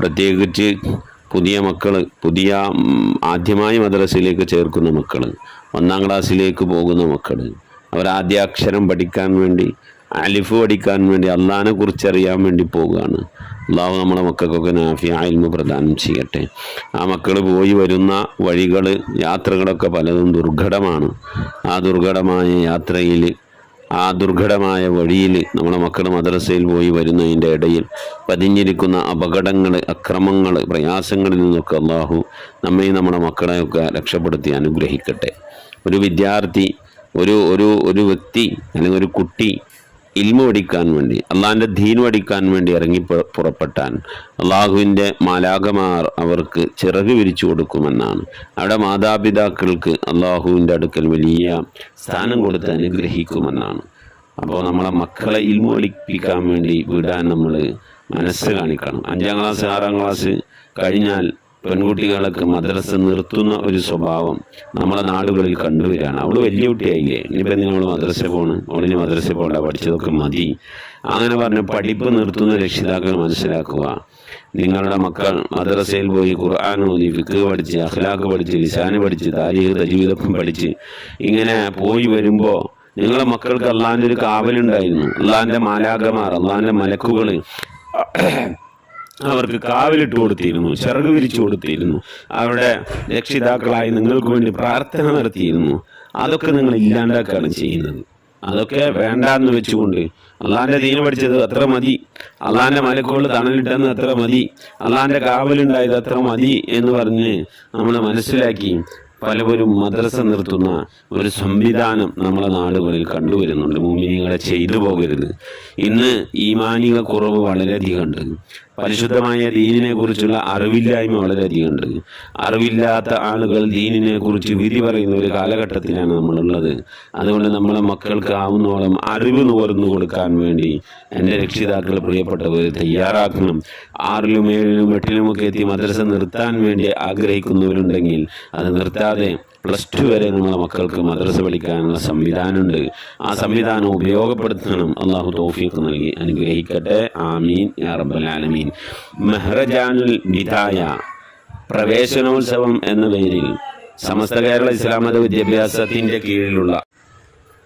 Speaker 6: പ്രത്യേകിച്ച് പുതിയ മക്കൾ, ആദ്യമായി മദ്രസയിലേക്ക് ചേർക്കുന്ന മക്കൾ, 1-ാം ക്ലാസ്സിലേക്ക് പോകുന്ന മക്കൾ, അവർ ആദ്യാക്ഷരം പഠിക്കാൻ വേണ്ടി, അലിഫ് പഠിക്കാൻ വേണ്ടി, അള്ളാഹിനെ കുറിച്ചറിയാൻ വേണ്ടി പോവുകയാണ്. അള്ളാഹു നമ്മളെ മക്കൾക്കൊക്കെ നാഫിയ ഇൽമു പ്രദാനം ചെയ്യട്ടെ. ആ മക്കൾ പോയി വരുന്ന വഴികൾ, യാത്രകളൊക്കെ പലതും ദുർഘടമാണ്. ആ ദുർഘടമായ യാത്രയിൽ, ആ ദുർഘടമായ വഴിയിൽ നമ്മളെ മക്കൾ മദ്രസയിൽ പോയി വരുന്നതിൻ്റെ ഇടയിൽ പതിഞ്ഞിരിക്കുന്ന അപകടങ്ങൾ, അക്രമങ്ങൾ, പ്രയാസങ്ങളിൽ നിന്നൊക്കെ അള്ളാഹു നമ്മയും നമ്മുടെ മക്കളെയൊക്കെ രക്ഷപ്പെടുത്തി അനുഗ്രഹിക്കട്ടെ. ഒരു വിദ്യാർത്ഥി, ഒരു വ്യക്തി അല്ലെങ്കിൽ ഒരു കുട്ടി ഇൽമു പഠിക്കാൻ വേണ്ടി, അള്ളാഹിൻ്റെ ദീൻ പഠിക്കാൻ വേണ്ടി ഇറങ്ങി പുറപ്പെട്ടാൻ അള്ളാഹുവിൻ്റെ മാലാഖമാർ അവർക്ക് ചിറക് വിരിച്ചു കൊടുക്കുമെന്നാണ്. അവിടെ മാതാപിതാക്കൾക്ക് അള്ളാഹുവിൻ്റെ അടുക്കൽ വലിയ സ്ഥാനം കൊടുത്ത് അനുഗ്രഹിക്കുമെന്നാണ്. അപ്പോൾ നമ്മളെ മക്കളെ ഇൽമു പഠിപ്പിക്കാൻ വേണ്ടി വിടാൻ നമ്മൾ മനസ്സ് കാണിക്കണം. 5-ാം ക്ലാസ് 6-ാം ക്ലാസ് കഴിഞ്ഞാൽ പെൺകുട്ടികളൊക്കെ മദ്രസ നിർത്തുന്ന ഒരു സ്വഭാവം നമ്മളെ നാടുകളിൽ കണ്ടുവരികയാണ്. അവൾ വലിയ കുട്ടിയായില്ലേ, ഇനിയിപ്പോൾ നമ്മൾ മദ്രസ പോകണം, അവളിന് മദ്രസ പോകണ്ട, പഠിച്ചതൊക്കെ മതി, അങ്ങനെ പറഞ്ഞ് പഠിപ്പ് നിർത്തുന്ന രക്ഷിതാക്കൾ മനസ്സിലാക്കുക. നിങ്ങളുടെ മക്കൾ മദ്രസയിൽ പോയി ഖുർആൻ ഓതി, ഫിഖ് പഠിച്ച്, അഖ്ലാഖ് പഠിച്ച്, ലിസാന് പഠിച്ച്, താരീഖ് തജ്വീദ് പഠിച്ച് ഇങ്ങനെ പോയി വരുമ്പോൾ നിങ്ങളുടെ മക്കൾക്ക് അള്ളാഹിൻ്റെ ഒരു കാവലുണ്ടായിരുന്നു. അള്ളാഹിൻ്റെ മാലാഖമാർ, അള്ളാഹിൻ്റെ മലക്കുകൾ അവർക്ക് കാവലിട്ട് കൊടുത്തിരുന്നു, ചിറക് വിരിച്ചു കൊടുത്തിരുന്നു. അവരുടെ രക്ഷിതാക്കളായി നിങ്ങൾക്ക് വേണ്ടി പ്രാർത്ഥന നടത്തിയിരുന്നു. അതൊക്കെ നിങ്ങൾ ഇല്ലാണ്ടാക്കുകയാണ് ചെയ്യുന്നത്. അതൊക്കെ വേണ്ടാന്ന് വെച്ചുകൊണ്ട് അള്ളാഹിൻ്റെ ദീന് പഠിച്ചത് അത്ര മതി, അള്ളാഹിൻ്റെ മലക്കുകൾ തണലിട്ടെന്ന് അത്ര മതി, അള്ളാഹിൻ്റെ കാവലുണ്ടായത് അത്ര മതി എന്ന് പറഞ്ഞ് നമ്മൾ മനസ്സിലാക്കി പലവരും മദ്രസ നിർത്തുന്ന ഒരു സംവിധാനം നമ്മളെ നാടുകളിൽ കണ്ടുവരുന്നുണ്ട്. മുഅ്മിനീങ്ങളെ ചെയ്തു പോകരുത്. ഇന്ന് ഈമാനിക കുറവ് വളരെയധികം ഉണ്ട്. പരിശുദ്ധമായ ദീനിനെ കുറിച്ചുള്ള അറിവില്ലായ്മ വളരെയധികം ഉണ്ട്. അറിവില്ലാത്ത ആളുകൾ ദീനിനെ കുറിച്ച് വിധി പറയുന്ന ഒരു കാലഘട്ടത്തിലാണ് നമ്മളുള്ളത്. അതുകൊണ്ട് നമ്മളെ മക്കൾക്ക് ആവുന്നോളം അറിവ് നുകർന്നു കൊടുക്കാൻ വേണ്ടി എൻ്റെ രക്ഷിതാക്കൾ പ്രിയപ്പെട്ടവർ തയ്യാറാക്കണം. 6ലും 7ലും 8ലുമൊക്കെ എത്തി മദ്രസ നിർത്താൻ വേണ്ടി ആഗ്രഹിക്കുന്നവരുണ്ടെങ്കിൽ അത് നിർത്താതെ +2 വരെ നമ്മളെ മക്കൾക്ക് മദ്രസ പഠിക്കാനുള്ള സംവിധാനമുണ്ട്. ആ സംവിധാനം ഉപയോഗപ്പെടുത്തണം. അള്ളാഹു തൗഫീഖ് നൽകി അനുഗ്രഹിക്കട്ടെ. ആമീൻ യാ റബ്ബൽ ആലമീൻ. മെഹ്റജാനുൽ ബിദായ പ്രവേശനോത്സവം എന്ന പേരിൽ സമസ്ത കേരള ഇസ്ലാം മത വിദ്യാഭ്യാസത്തിൻ്റെ കീഴിലുള്ള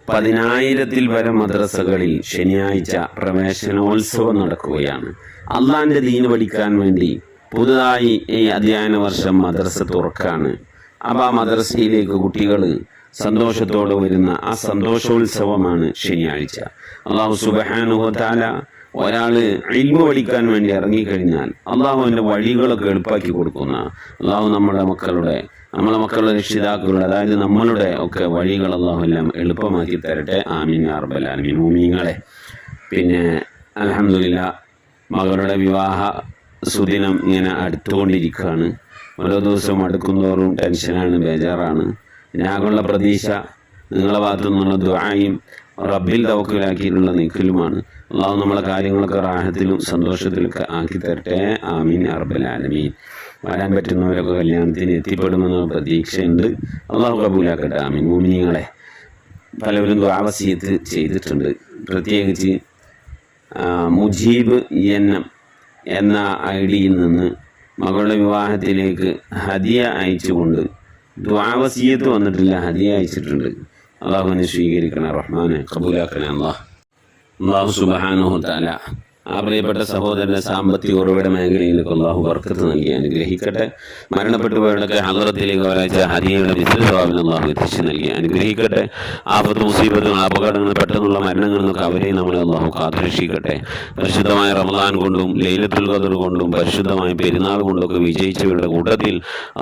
Speaker 6: 10,000-ൽ പരം മദ്രസകളിൽ ശനിയാഴ്ച പ്രവേശനോത്സവം നടക്കുകയാണ്. അള്ളാഹിൻ്റെ ദീന് പഠിക്കാൻ വേണ്ടി പുതുതായി ഈ അധ്യയന വർഷം മദ്രസ തുറക്കാണ്. അപ്പോൾ ആ മദ്രസയിലേക്ക് കുട്ടികൾ സന്തോഷത്തോടെ വരുന്ന ആ സന്തോഷോത്സവമാണ് ശനിയാഴ്ച. അള്ളാഹു സുബ്ഹാനഹു വ തആല ഒരാൾ ഇൽമു പഠിക്കാൻ വേണ്ടി ഇറങ്ങിക്കഴിഞ്ഞാൽ അള്ളാഹു അവൻ്റെ വഴികളൊക്കെ എളുപ്പാക്കി കൊടുക്കുന്ന അള്ളാഹു നമ്മളെ മക്കളുടെ രക്ഷിതാക്കളുടെ, അതായത് നമ്മളുടെ ഒക്കെ വഴികൾ അള്ളാഹു എല്ലാം എളുപ്പമാക്കി തരട്ടെ. ആമീൻ യാ റബ്ബൽ ആലമീൻ. മുഅ്മിനീങ്ങളെ, പിന്നെ അൽഹംദുലില്ലാഹ് മകളുടെ വിവാഹ സുദിനം ഇങ്ങനെ അടുത്തുകൊണ്ടിരിക്കുകയാണ്. ഓരോ ദിവസവും അടുക്കുന്തോറും ടെൻഷനാണ്, ബേജാറാണ്. ഞാനുള്ള പ്രതീക്ഷ നിങ്ങളുടെ ഭാഗത്തു നിന്നുള്ള ദുആയും റബ്ബിൽ തവക്കലാക്കിയിട്ടുള്ള നിഖിലുമാണ്. അള്ളാഹു നമ്മളെ കാര്യങ്ങളൊക്കെ റാഹത്തിലും സന്തോഷത്തിലൊക്കെ ആക്കി തരട്ടെ. ആമീൻ യാ റബ്ബൽ ആലമീൻ. വരാൻ പറ്റുന്നവരൊക്കെ കല്യാണത്തിന് എത്തിപ്പെടുമെന്ന പ്രതീക്ഷയുണ്ട്. അള്ളാഹു കബൂലാക്കട്ടെ. ആമീൻ. മുഅ്മിനീങ്ങളെ, പലവരും ദുആ വസിയത്ത് ചെയ്തിട്ടുണ്ട്. പ്രത്യേകിച്ച് മുജീബ് എന്ന ഐഡിയിൽ നിന്ന് മകളുടെ വിവാഹത്തിലേക്ക് ഹദിയ അയച്ചുകൊണ്ട് ദുആ വസിയത്ത് വന്നിട്ടില്ല, ഹദിയ അയച്ചിട്ടുണ്ട്. അള്ളാഹുവിനെ സ്വീകരിക്കണേ റഹ്മാനെ, കബൂലാക്കണേ അള്ളാഹു സുബ്ഹാനഹു വ തആല. ആ പ്രിയപ്പെട്ട സഹോദരൻ്റെ സാമ്പത്തിക ഉറവിട മേഖലയിലേക്ക് അള്ളാഹു ബർക്കത്ത് നൽകി അനുഗ്രഹിക്കട്ടെ. മരണപ്പെട്ടുപോയവരുടെ ഹളറത്തിലേക്ക് ഒരാഴ്ച ഹദിയയുടെ വിശുദ്ധഭാവന അള്ളാഹു എത്തിച്ച് നൽകി അനുഗ്രഹിക്കട്ടെ. ആപത്ത് മുസീബത്തും അപകടങ്ങൾ പെട്ടെന്നുള്ള മരണങ്ങളിൽ നിന്നൊക്കെ അവരെയും നമ്മളെ അള്ളാഹു കാത്തുരക്ഷിക്കട്ടെ. പരിശുദ്ധമായ റമദാൻ കൊണ്ടും ലൈലത്തുൽ ഖദർ കൊണ്ടും പരിശുദ്ധമായ പെരുന്നാൾ കൊണ്ടൊക്കെ വിജയിച്ചവരുടെ കൂട്ടത്തിൽ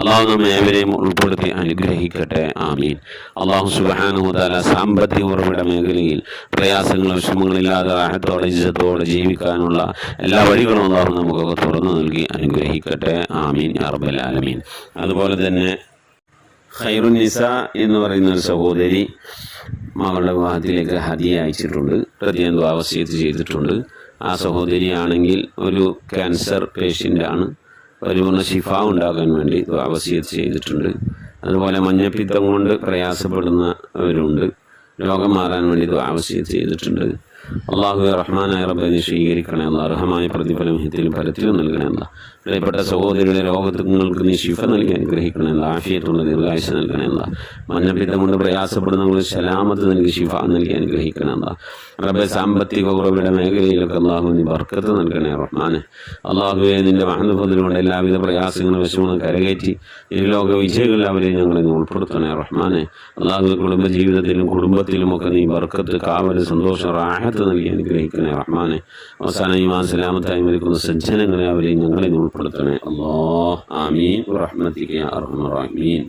Speaker 6: അള്ളാഹു നമ്മെ ഏവരെയും ഉൾപ്പെടുത്തി അനുഗ്രഹിക്കട്ടെ. ആമീൻ. അള്ളാഹു സുബ്ഹാനഹു വ തആല സാമ്പത്തിക ഉറവിട മേഖലയിൽ പ്രയാസങ്ങളും വിഷമങ്ങളില്ലാതെ റാഹത്തോടെ ഇജ്ജത്തോടെ ജീവിക്കാൻ എല്ലാ വഴികളും അല്ലാഹു നമുക്കൊക്കെ തുറന്നു നൽകി അനുഗ്രഹിക്കട്ടെ. ആമീൻ യാ റബ്ബൽ ആലമീൻ. അതുപോലെ തന്നെ ഖൈറുൻ നിസാ എന്ന് പറയുന്ന ഒരു സഹോദരി മകളുടെ വിവാഹത്തിലേക്ക് ഹദിയ അയച്ചിട്ടുണ്ട്. പ്രത്യേകം ദുആ വസിയത്ത് ചെയ്തിട്ടുണ്ട്. ആ സഹോദരിയാണെങ്കിൽ ഒരു ക്യാൻസർ പേഷ്യൻ്റാണ്. പരിപൂർണ്ണ ശിഫ ഉണ്ടാകാൻ വേണ്ടി ദുആ വസിയത്ത് ചെയ്തിട്ടുണ്ട്. അതുപോലെ മഞ്ഞപ്പിത്തം കൊണ്ട് പ്രയാസപ്പെടുന്നവരുണ്ട്. രോഗം മാറാൻ വേണ്ടി ദുആ വസിയത്ത് ചെയ്തിട്ടുണ്ട്. അള്ളാഹുവെ റഹ്മാനായ റബ്ബിനെ സ്വീകരിക്കണേ അല്ലാ. അർഹമായ പ്രതിഫലം ഹിത്തിലും ഫലത്തിലും നൽകണേ അല്ലാ. പ്രിയപ്പെട്ട സഹോദരിയുടെ രോഗങ്ങൾക്ക് നീ ശിഫ നൽകി അനുഗ്രഹിക്കണേ അല്ലാ. ആഫിയത്തുള്ള ദീർഘായുസ്സ് നൽകണേ അല്ലാ. മഞ്ഞപ്പിത്തം കൊണ്ട് പ്രയാസപ്പെടുന്നവർക്ക് സലാമത്ത് നൽകി ശിഫ നൽകി അനുഗ്രഹിക്കണേ അല്ലാ. റബ്ബെ, സാമ്പത്തിക കുറവുകളുടെ മേഖലയിലൊക്കെ അള്ളാഹു നീ ബർക്കത്ത് നൽകണേ റഹ്മാനെ. അള്ളാഹുവെ, നിന്റെ മഹത്വത്തിലൂടെ എല്ലാവിധ പ്രയാസങ്ങളും വിഷമങ്ങളും കരകയറ്റി ഇരുലോക വിജയികളിൽ അവരെ ഞങ്ങളെ ഉൾപ്പെടുത്തണേ റഹ്മാനെ. അള്ളാഹു കുടുംബജീവിതത്തിലും കുടുംബത്തിലുമൊക്കെ നീ ബർക്കത്ത്, കാവൽ, സന്തോഷം, റാഹത്ത് നൽകി അനുഗ്രഹിക്കണേ റഹ്മാനെ. അവസാനം ഈമാൻ സലാമത്തായി മരിക്കുന്ന സജ്ജനങ്ങളെ അവരെയും ഞങ്ങളെ ഉൾപ്പെടുത്തണേ അല്ലാഹ്. ആമീൻ റഹ്മതിക യാ അർഹമർ റഹീമീൻ.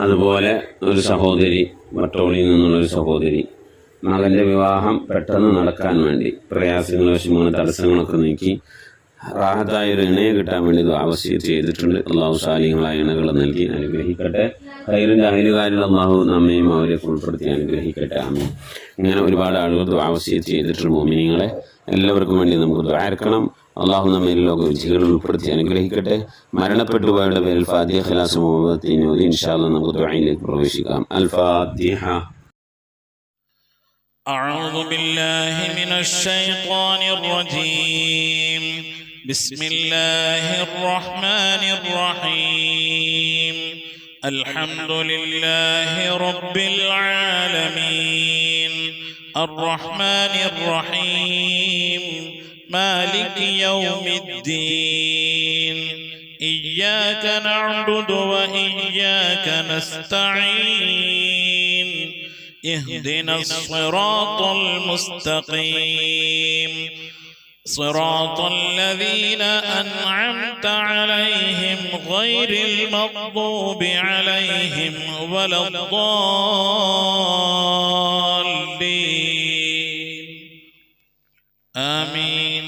Speaker 6: അതുപോലെ ഒരു സഹോദരി, വട്ടോളിയിൽ നിന്നുള്ളൊരു സഹോദരി, മകൻ്റെ വിവാഹം പെട്ടെന്ന് നടക്കാൻ വേണ്ടി പ്രയാസങ്ങളും വിഷമങ്ങളും തടസ്സങ്ങളൊക്കെ നീക്കി റാഹത്തായ ഒരു ഇണയെ കിട്ടാൻ വേണ്ടി ദുആ വസിയത്ത് ചെയ്തിട്ടുണ്ട്. അള്ളാഹു സാലിഹങ്ങളായ ഇണകൾ നൽകി അനുഗ്രഹിക്കട്ടെ. ഖൈറിൻ്റെ അയലുകാരിൽ അള്ളാഹു നമ്മയും അവരെ ഉൾപ്പെടുത്തി അനുഗ്രഹിക്കട്ടെ. ആമീൻ. ഇങ്ങനെ ഒരുപാട് ആളുകൾ ദുആ വസിയത്ത് ചെയ്തിട്ടുണ്ട്. മുഅ്മിനീങ്ങളെ, എല്ലാവർക്കും വേണ്ടി നമുക്ക് ദുആർക്കണം. അള്ളാഹു നമ്മെ ലോക വിജയികളിൽ ഉൾപ്പെടുത്തി അനുഗ്രഹിക്കട്ടെ. മരണപ്പെട്ടു പോയവരുടെ പേരിൽ ഫാത്തിഹ, ഖിലാസ്, മുഹമ്മദ് ഓതി ഇൻഷാ അല്ലാഹ് നമുക്ക് ദുആയിലേക്ക് പ്രവേശിക്കാം. അൽ ഫാത്തിഹ.
Speaker 7: أعوذ بالله من الشيطان الرجيم. بسم الله الرحمن الرحيم الحمد لله رب العالمين الرحمن الرحيم مالك يوم الدين إياك نعبد وإياك نستعين اهدنا الصراط المستقيم صراط الذين أنعمت عليهم غير المغضوب عليهم ولا الضالين آمين.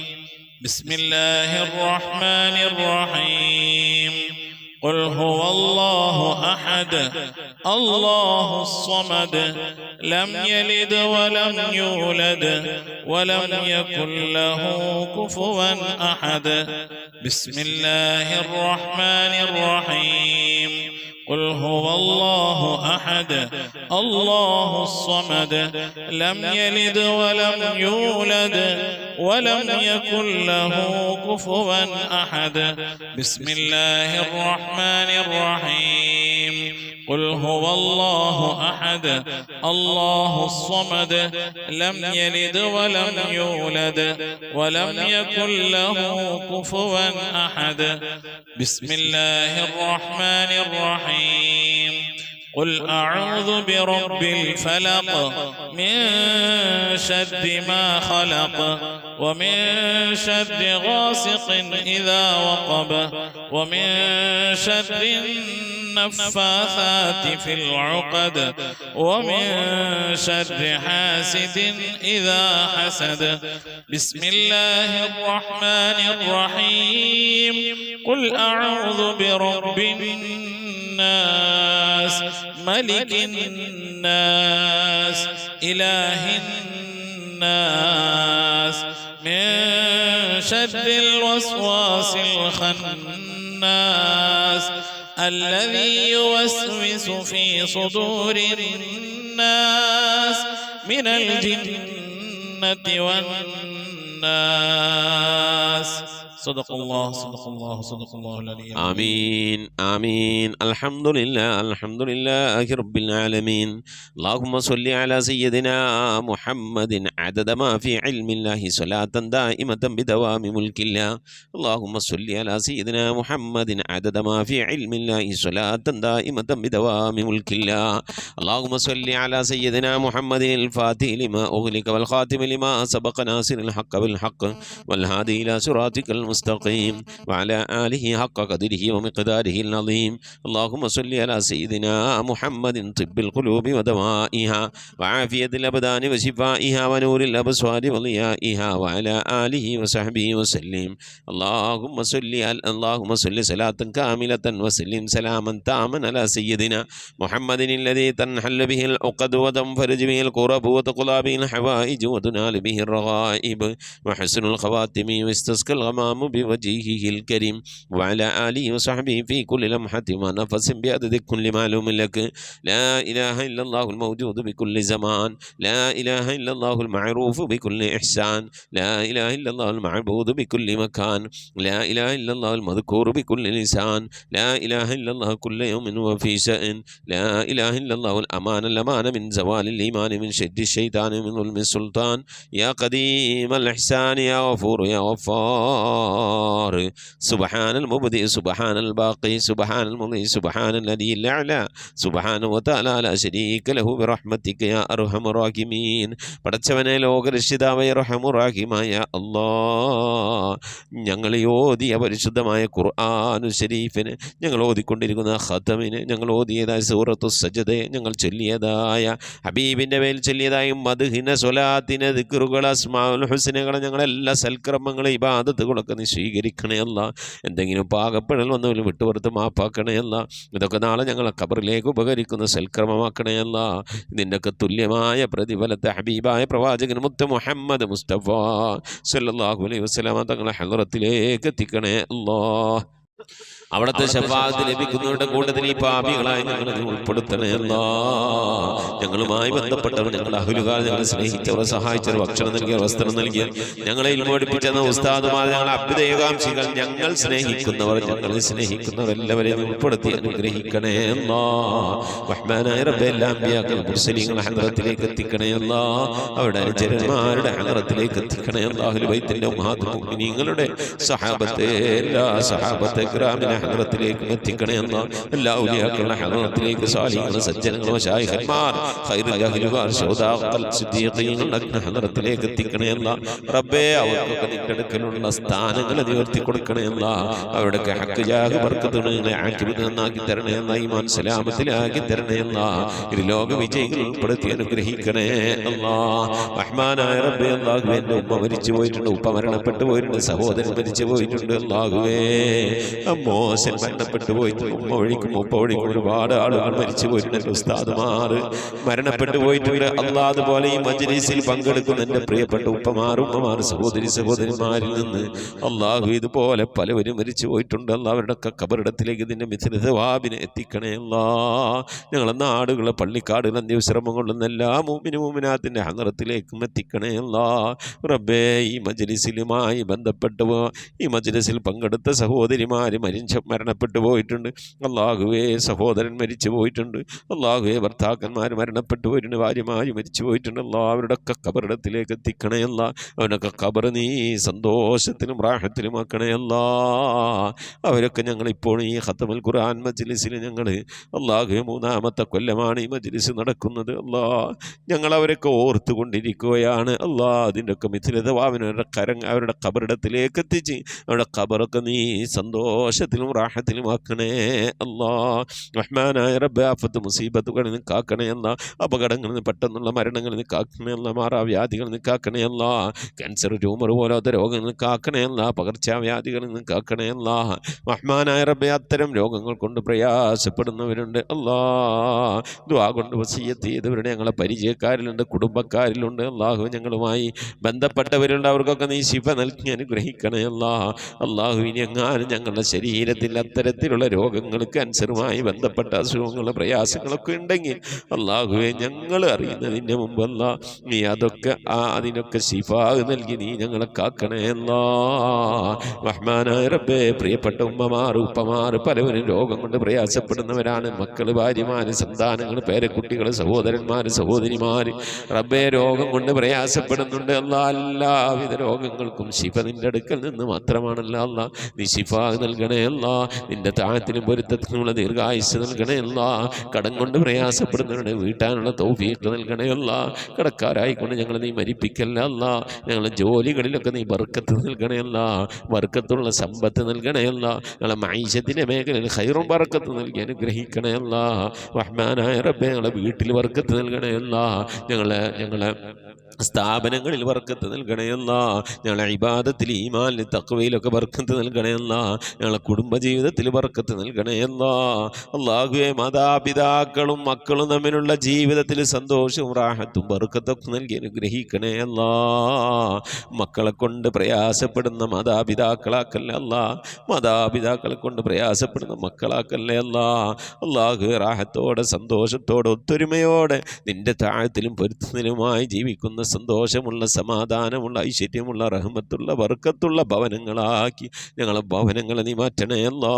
Speaker 7: بسم الله الرحمن الرحيم قل هو الله أحد الله الصمد لم يلد ولم يولد ولم يكن له كفوا أحد. بسم الله الرحمن الرحيم قل هو الله أحد الله الصمد لم يلد ولم يولد ولم يكن له كفوا أحد. بسم الله الرحمن الرحيم قل هو الله أحد الله الصمد لم يلد ولم يولد ولم يكن له كفوا أحد. بسم الله الرحمن الرحيم قل أعوذ برب الفلق من شر ما خلق ومن شر غاسق إذا وقب ومن شر النفاثات في العقد ومن شر حاسد إذا حسد. بسم الله الرحمن الرحيم قل أعوذ برب الناس ملك الناس إله الناس من شر الوسواس الخناس الذي يوسوس في صدور الناس من الجنة والناس. صدق الله صدق الله صدق الله العلي العظيم.
Speaker 3: آمين آمين. الحمد لله رب العالمين. اللهم صل على سيدنا محمد عدد ما في علم الله صلاة دائمة بدوام ملك الله. اللهم صل على سيدنا محمد عدد ما في علم الله صلاة دائمة بدوام ملك الله. اللهم صل على سيدنا محمد الفاتح لما أغلق والخاتم لما سبق ناصر الحق بالحق والهادي إلى صراطك المستقيم وعلى آله حق قدره ومقداره العظيم. اللهم صل على سيدنا محمد طب القلوب ودوائها وعافية الأبدان وشفائها ونور الأبصار وضيائها وعلى آله وصحبه وسلم. اللهم صل صلاة كاملة وسلم سلاما تاما على سيدنا محمد الذي تنحل به العقد وتنفرج به الكرب وتقضى به الحوائج وتنال به الرغائب وحسن الخواتم واستسقى الغمام بوجهه الكريم وعلى آله وصحبه في كل لمحة ونفس بعدد كل معلوم لك. لا إله إلا الله الموجود بكل زمان، لا إله إلا الله المعروف بكل إحسان، لا إله إلا الله المعبود بكل مكان، لا إله إلا الله المذكور بكل لسان، لا إله إلا الله كل يوم وفي شأن، لا إله إلا الله الأمان من زوال الإيمان من شد الشيطان من ظلم السلطان. يا قديم الإحسان يا غفور يا غفار، سبحان المبدئ سبحان الباقي سبحان المضي سبحان الذي الأعلى سبحانه وتعالى لا شريك له برحمتك يا أرحم الراحمين. പടച്ചവനെ ലോകരക്ഷിതാവായ റഹ്മാനുറഹീമായ അല്ലാഹ്, ഞങ്ങൾ ഓതിയ പരിശുദ്ധമായ ഖുർആനുൽ ശരീഫിന്, ഞങ്ങൾ ഓതിക്കൊണ്ടിരിക്കുന്ന ഖതമിന്, ഞങ്ങൾ ഓതിയതായ സൂറത്തു സജദയെ, ഞങ്ങൾ ചൊല്ലിയതായ ഹബീബിൻ്റെ മേൽ ചൊല്ലിയതായ മദ്ഹിന സ്വലാത്തിന് ദിക്റുകൾ അസ്മാഉൽ ഹുസ്നകളെ, ഞങ്ങളെല്ലാ സൽക്രമങ്ങളും ഇബാദത്തുകളൊക്കെ നീ സ്വീകരിക്കണേ അല്ലാ. എന്തെങ്കിലും പാകപ്പെടൽ വന്നവരും വിട്ടുപുറത്ത് മാപ്പാക്കണേ അല്ലാ. ഇതൊക്കെ നാളെ ഞങ്ങളെ ഖബറിലേക്ക് ഉപകരിക്കുന്ന സൽക്രമമാക്കണേ അല്ലാ. നിന്നൊക്കെ തുല്യമായ പ്രതിഫലത്തെ ഹബീബായ പ്രവാചകൻ മുത്ത് മുഹമ്മദ് മുസ്തഫ സല്ലല്ലാഹു അലൈഹി വസല്ലമ തങ്ങളെ ഹളറത്തിലേക്ക് എത്തിക്കണേ അല്ലാ. അവിടുത്തെ ശഫാഅത്ത് ലഭിക്കുന്നവരുടെ കൂട്ടത്തിൽ ഈ പാപികളായി ഞങ്ങളെ ഉൾപ്പെടുത്തണേ അല്ലാ. ഞങ്ങളുമായി ബന്ധപ്പെട്ടവർ, ഞങ്ങളുടെ അഹ്ലുകാർ, ഞങ്ങളെ സ്നേഹിച്ചവർ, സഹായിച്ചവർ, ഭക്ഷണം നൽകിയവർ, വസ്ത്രം നൽകിയവർ, ഞങ്ങളെ പഠിപ്പിച്ചെന്ന ഉസ്താദുമാർ, ഞങ്ങളെ അഭ്യുദയകാംക്ഷികൾ, ഞങ്ങൾ സ്നേഹിക്കുന്നവർ, ഞങ്ങളെ സ്നേഹിക്കുന്നവർ എല്ലാവരെയും ഉൾപ്പെടുത്തി അനുഗ്രഹിക്കണേ അല്ലാ. റഹ്മാനായ റബ്ബേ, എല്ലാ അമ്പിയാക്കൾ മുർസലീങ്ങൾ ഹദ്റത്തിലേക്ക് എത്തിക്കണേ അല്ലാ. അവരുടെ അനുചരന്മാരുടെ ഹദ്റത്തിലേക്ക് എത്തിക്കണേ അല്ലാ. അഹ്ലുൽ ബൈത്തിന്റെ ഉമ്മഹാത്തുൽ മുഅ്മിനീങ്ങളുടെ സഹാബത്തെ, എല്ലാ സഹാബത്തെ കിറാമിനെ ഹദ്റത്തിലേക്ക് എത്തിക്കണേ അല്ലാ. എല്ലാ ഔലിയാക്കളുടെ ഹദ്റത്തിലേക്ക്, സാലിഹീങ്ങൾ, സജ്ജനങ്ങൾ, മശായിഖന്മാർ, ഖൈറുൽ അഹ്ലുകാർ, ശുഹദാക്കൾ, സിദ്ദീഖീങ്ങളുടെ ഹദ്റത്തിലേക്ക് എത്തിക്കണേ അല്ലാ. റബ്ബേ, അവർക്കൊക്കെ നിന്റെ അടുക്കലുള്ള സ്ഥാനങ്ങൾ ഉയർത്തി കൊടുക്കണേ അല്ലാ. അവരുടെ ഹഖ് ജാഹ് ബർക്കത്തുകളെ ആക്കിബത്ത് നന്നാക്കി തരണേ അല്ലാ. ഈമാൻ സലാമത്തിലാക്കി തരണേ അല്ലാ. ഇത് ലോക വിജയികൾ ഉൾപ്പെടുത്തി അനുഗ്രഹിക്കണേ അല്ലാ. റഹ്മാനായ റബ്ബേ, അല്ലാഹുവേ, എൻ്റെ ഉമ്മ മരിച്ചു പോയിട്ടുണ്ട്, ഉപ്പ മരണപ്പെട്ടു പോയിട്ടുണ്ട്, സഹോദരൻ മരിച്ചു പോയിട്ടുണ്ട്. അല്ലാഹുവേ, മോശൻ മരണപ്പെട്ടു പോയിട്ടുണ്ട്, ഉമ്മ വഴിക്കും ഉപ്പ വഴിക്കും ഒരുപാട് ആളുകൾ മരിച്ചു പോയിട്ടുണ്ട്, ഉസ്താദുമാർ മരണപ്പെട്ടു പോയിട്ടുണ്ട്. അല്ലാ, അതുപോലെ ഈ മജ്‌ലിസിൽ പങ്കെടുക്കുന്ന എൻ്റെ പ്രിയപ്പെട്ട ഉപ്പമാർ, ഉമ്മമാർ, സഹോദരന്മാരിൽ നിന്ന് അല്ലാഹു ഇതുപോലെ പലവരും മരിച്ചു പോയിട്ടുണ്ട്. അല്ലാ, അവരുടെയൊക്കെ ഖബറിടത്തിലേക്ക് ഇതിൻ്റെ മിഥ്ല സവാബിനെ എത്തിക്കണേ അല്ലാ. ഞങ്ങളെ നാടുകളെ, പള്ളിക്കാടുകൾ, അന്ത്യവിശ്രമം കൊള്ളുന്ന എല്ലാ മുഅ്മിനും മുഅ്മിനാത്തിന്റെ ഹദ്റത്തിലേക്കും എത്തിക്കണേ അല്ലാ. റബ്ബേ, ഈ മജ്‌ലിസിലുമായി ബന്ധപ്പെട്ടു ഈ മജ്‌ലിസിൽ പങ്കെടുത്ത സഹോദരിമാർ മരണപ്പെട്ടു പോയിട്ടുണ്ട്. അല്ലാഹുവേ, സഹോദരൻ മരിച്ചു പോയിട്ടുണ്ട്. അല്ലാഹുവേ, ഭർത്താക്കന്മാർ മരണപ്പെട്ടു പോയിട്ടുണ്ട്, ഭാര്യമാര് മരിച്ചു പോയിട്ടുണ്ട്. അല്ലാ, അവരുടെയൊക്കെ ഖബറിടത്തിലേക്ക് എത്തിക്കണേ അല്ലാ. അവനൊക്കെ ഖബർ നീ സന്തോഷത്തിലും റാഹത്തിലും ആക്കണേ അല്ലാ. അവരൊക്കെ ഞങ്ങളിപ്പോൾ ഈ ഖത്മുൽ ഖുർആൻ മജ്‌ലിസിൽ ഞങ്ങൾ അല്ലാഹുവേ 3-ാമത്തെ കൊല്ലമാണ് ഈ മജ്‌ലിസ് നടക്കുന്നത്. അല്ലാ, ഞങ്ങൾ അവരൊക്കെ ഓർത്തുകൊണ്ടിരിക്കുകയാണ്. അല്ലാ, അതിൻ്റെയൊക്കെ മിഥിലതവാവിനവരുടെ അവരുടെ ഖബറിടത്തിലേക്ക് എത്തിച്ച് അവരുടെ ഖബറൊക്കെ നീ സന്തോഷത്തിലും റാഹത്തിലും ആക്കണേ അല്ലാ. റഹ്മാനായ റബ്ബേ, ആഫത്ത് മുസീബത്തുകളിൽ നിന്ന് കാക്കണേ അല്ലാ. അപകടങ്ങളിൽ നിന്ന്, പെട്ടെന്നുള്ള മരണങ്ങളിൽ നിന്ന് കാക്കണേ അല്ലാ. മാറാവ്യാധികളിൽ നിന്ന് കാക്കണേ അല്ലാ. ക്യാൻസർ, ട്യൂമർ പോലത്തെ രോഗങ്ങളിൽ നിന്ന് കാക്കണേ അല്ലാ. പകർച്ചവ്യാധികളിൽ നിന്ന് കാക്കണേ അല്ലാ. റഹ്മാനായ റബ്ബേ, അത്തരം രോഗങ്ങൾ കൊണ്ട് പ്രയാസപ്പെടുന്നവരുണ്ട്. അല്ലാ, ദുആ കൊണ്ട് വസിയ്യത്ത് ചെയ്തവരുടെ ഞങ്ങളെ പരിചയക്കാരിലുണ്ട്, കുടുംബക്കാരിലുണ്ട്. അല്ലാഹു, ഞങ്ങളുമായി ബന്ധപ്പെട്ടവരുണ്ട്. അവർക്കൊക്കെ നീ ശിഫ നൽകി അനുഗ്രഹിക്കണേ അല്ലാ. അല്ലാഹു, ഇനി എങ്ങാനും ഞങ്ങളുടെ ശരീരത്തിൽ അത്തരത്തിലുള്ള രോഗങ്ങൾ, ക്യാൻസറുമായി ബന്ധപ്പെട്ട അസുഖങ്ങളും പ്രയാസങ്ങളൊക്കെ ഉണ്ടെങ്കിൽ അല്ലാഹുവേ, ഞങ്ങൾ അറിയുന്നതിൻ്റെ മുമ്പല്ല നീ അതൊക്കെ അതിനൊക്കെ ശിഫാ നൽകി നീ ഞങ്ങളെ കാക്കണേ അല്ലാ. റഹ്മാനായ റബ്ബേ, പ്രിയപ്പെട്ട ഉമ്മമാർ, ഉപ്പമാർ പലവരും രോഗം കൊണ്ട് പ്രയാസപ്പെടുന്നവരാണ്. മക്കൾ, ഭാര്യമാർ, സന്താനങ്ങൾ, പേരക്കുട്ടികൾ, സഹോദരന്മാർ, സഹോദരിമാർ റബ്ബേ, രോഗം കൊണ്ട് പ്രയാസപ്പെടുന്നുണ്ട്. അല്ലാ, എല്ലാവിധ രോഗങ്ങൾക്കും ശിഫ നിന്റെ അടുക്കൽ നിന്ന് മാത്രമാണല്ലോ. അല്ലാ, നീ ശിഫ നൽകണേ അല്ലാ. നിന്റെ താഴത്തിനും പൊരുത്തത്തിനുള്ള ദീർഘായുസ് നൽകണേ അല്ലാ. കടം കൊണ്ട് പ്രയാസപ്പെടുന്നവരുടെ വീട്ടാനുള്ള തൗഫീഖ് നൽകണേ അല്ലാ. കടക്കാരായിക്കൊണ്ട് ഞങ്ങളെ നീ മരിപ്പിക്കല്ല അല്ലാ. ഞങ്ങളെ ജോലികളിലൊക്കെ നീ ബർക്കത്ത് നൽകണേ അല്ലാ. ബർക്കത്തുള്ള സമ്പത്ത് നൽകണേ അല്ലാ. ഞങ്ങളെ മൈശത്തിൻ്റെ മേഖലയിൽ ഖൈറും ബർക്കത്ത് നൽകി അനുഗ്രഹിക്കണേ അല്ലാ. റഹ്മാനായ റബ്ബേ, ഞങ്ങളെ വീട്ടിൽ ബർക്കത്ത് നൽകണേ അല്ലാ. ഞങ്ങളെ സ്ഥാപനങ്ങളിൽ ബർക്കത്ത് നൽകണയല്ല. ഞങ്ങളെ ഇബാദത്തിൽ, ഈമാനിൽ, തഖ്വയിലൊക്കെ ബർക്കത്ത് നൽകണയല്ല. ഞങ്ങളെ കുടുംബജീവിതത്തിൽ ബർക്കത്ത് നൽകണയല്ല. അല്ലാഹുവേ, മാതാപിതാക്കളും മക്കളും തമ്മിലുള്ള ജീവിതത്തിൽ സന്തോഷവും റാഹത്തും ബർക്കത്തൊക്കെ നൽകി അനുഗ്രഹിക്കണയല്ല. മക്കളെ കൊണ്ട് പ്രയാസപ്പെടുന്ന മാതാപിതാക്കളാക്കല്ലേ അല്ലാ. മാതാപിതാക്കളെ കൊണ്ട് പ്രയാസപ്പെടുന്ന മക്കളാക്കല്ലേ അല്ലാ. അല്ലാഹുവേ, റാഹത്തോടെ, സന്തോഷത്തോടെ, ഒത്തൊരുമയോടെ നിന്റെ താഴത്തിലും പൊരുത്തത്തിലുമായി ജീവിക്കുന്ന സന്തോഷമുള്ള, സമാധാനമുള്ള, ഐശ്വര്യമുള്ള, റഹ്മത്തുള്ള, ബർക്കത്തുള്ള ഭവനങ്ങളാക്കി ഞങ്ങളെ ഭവനങ്ങളെ നീ മാറ്റണേ അല്ലാ.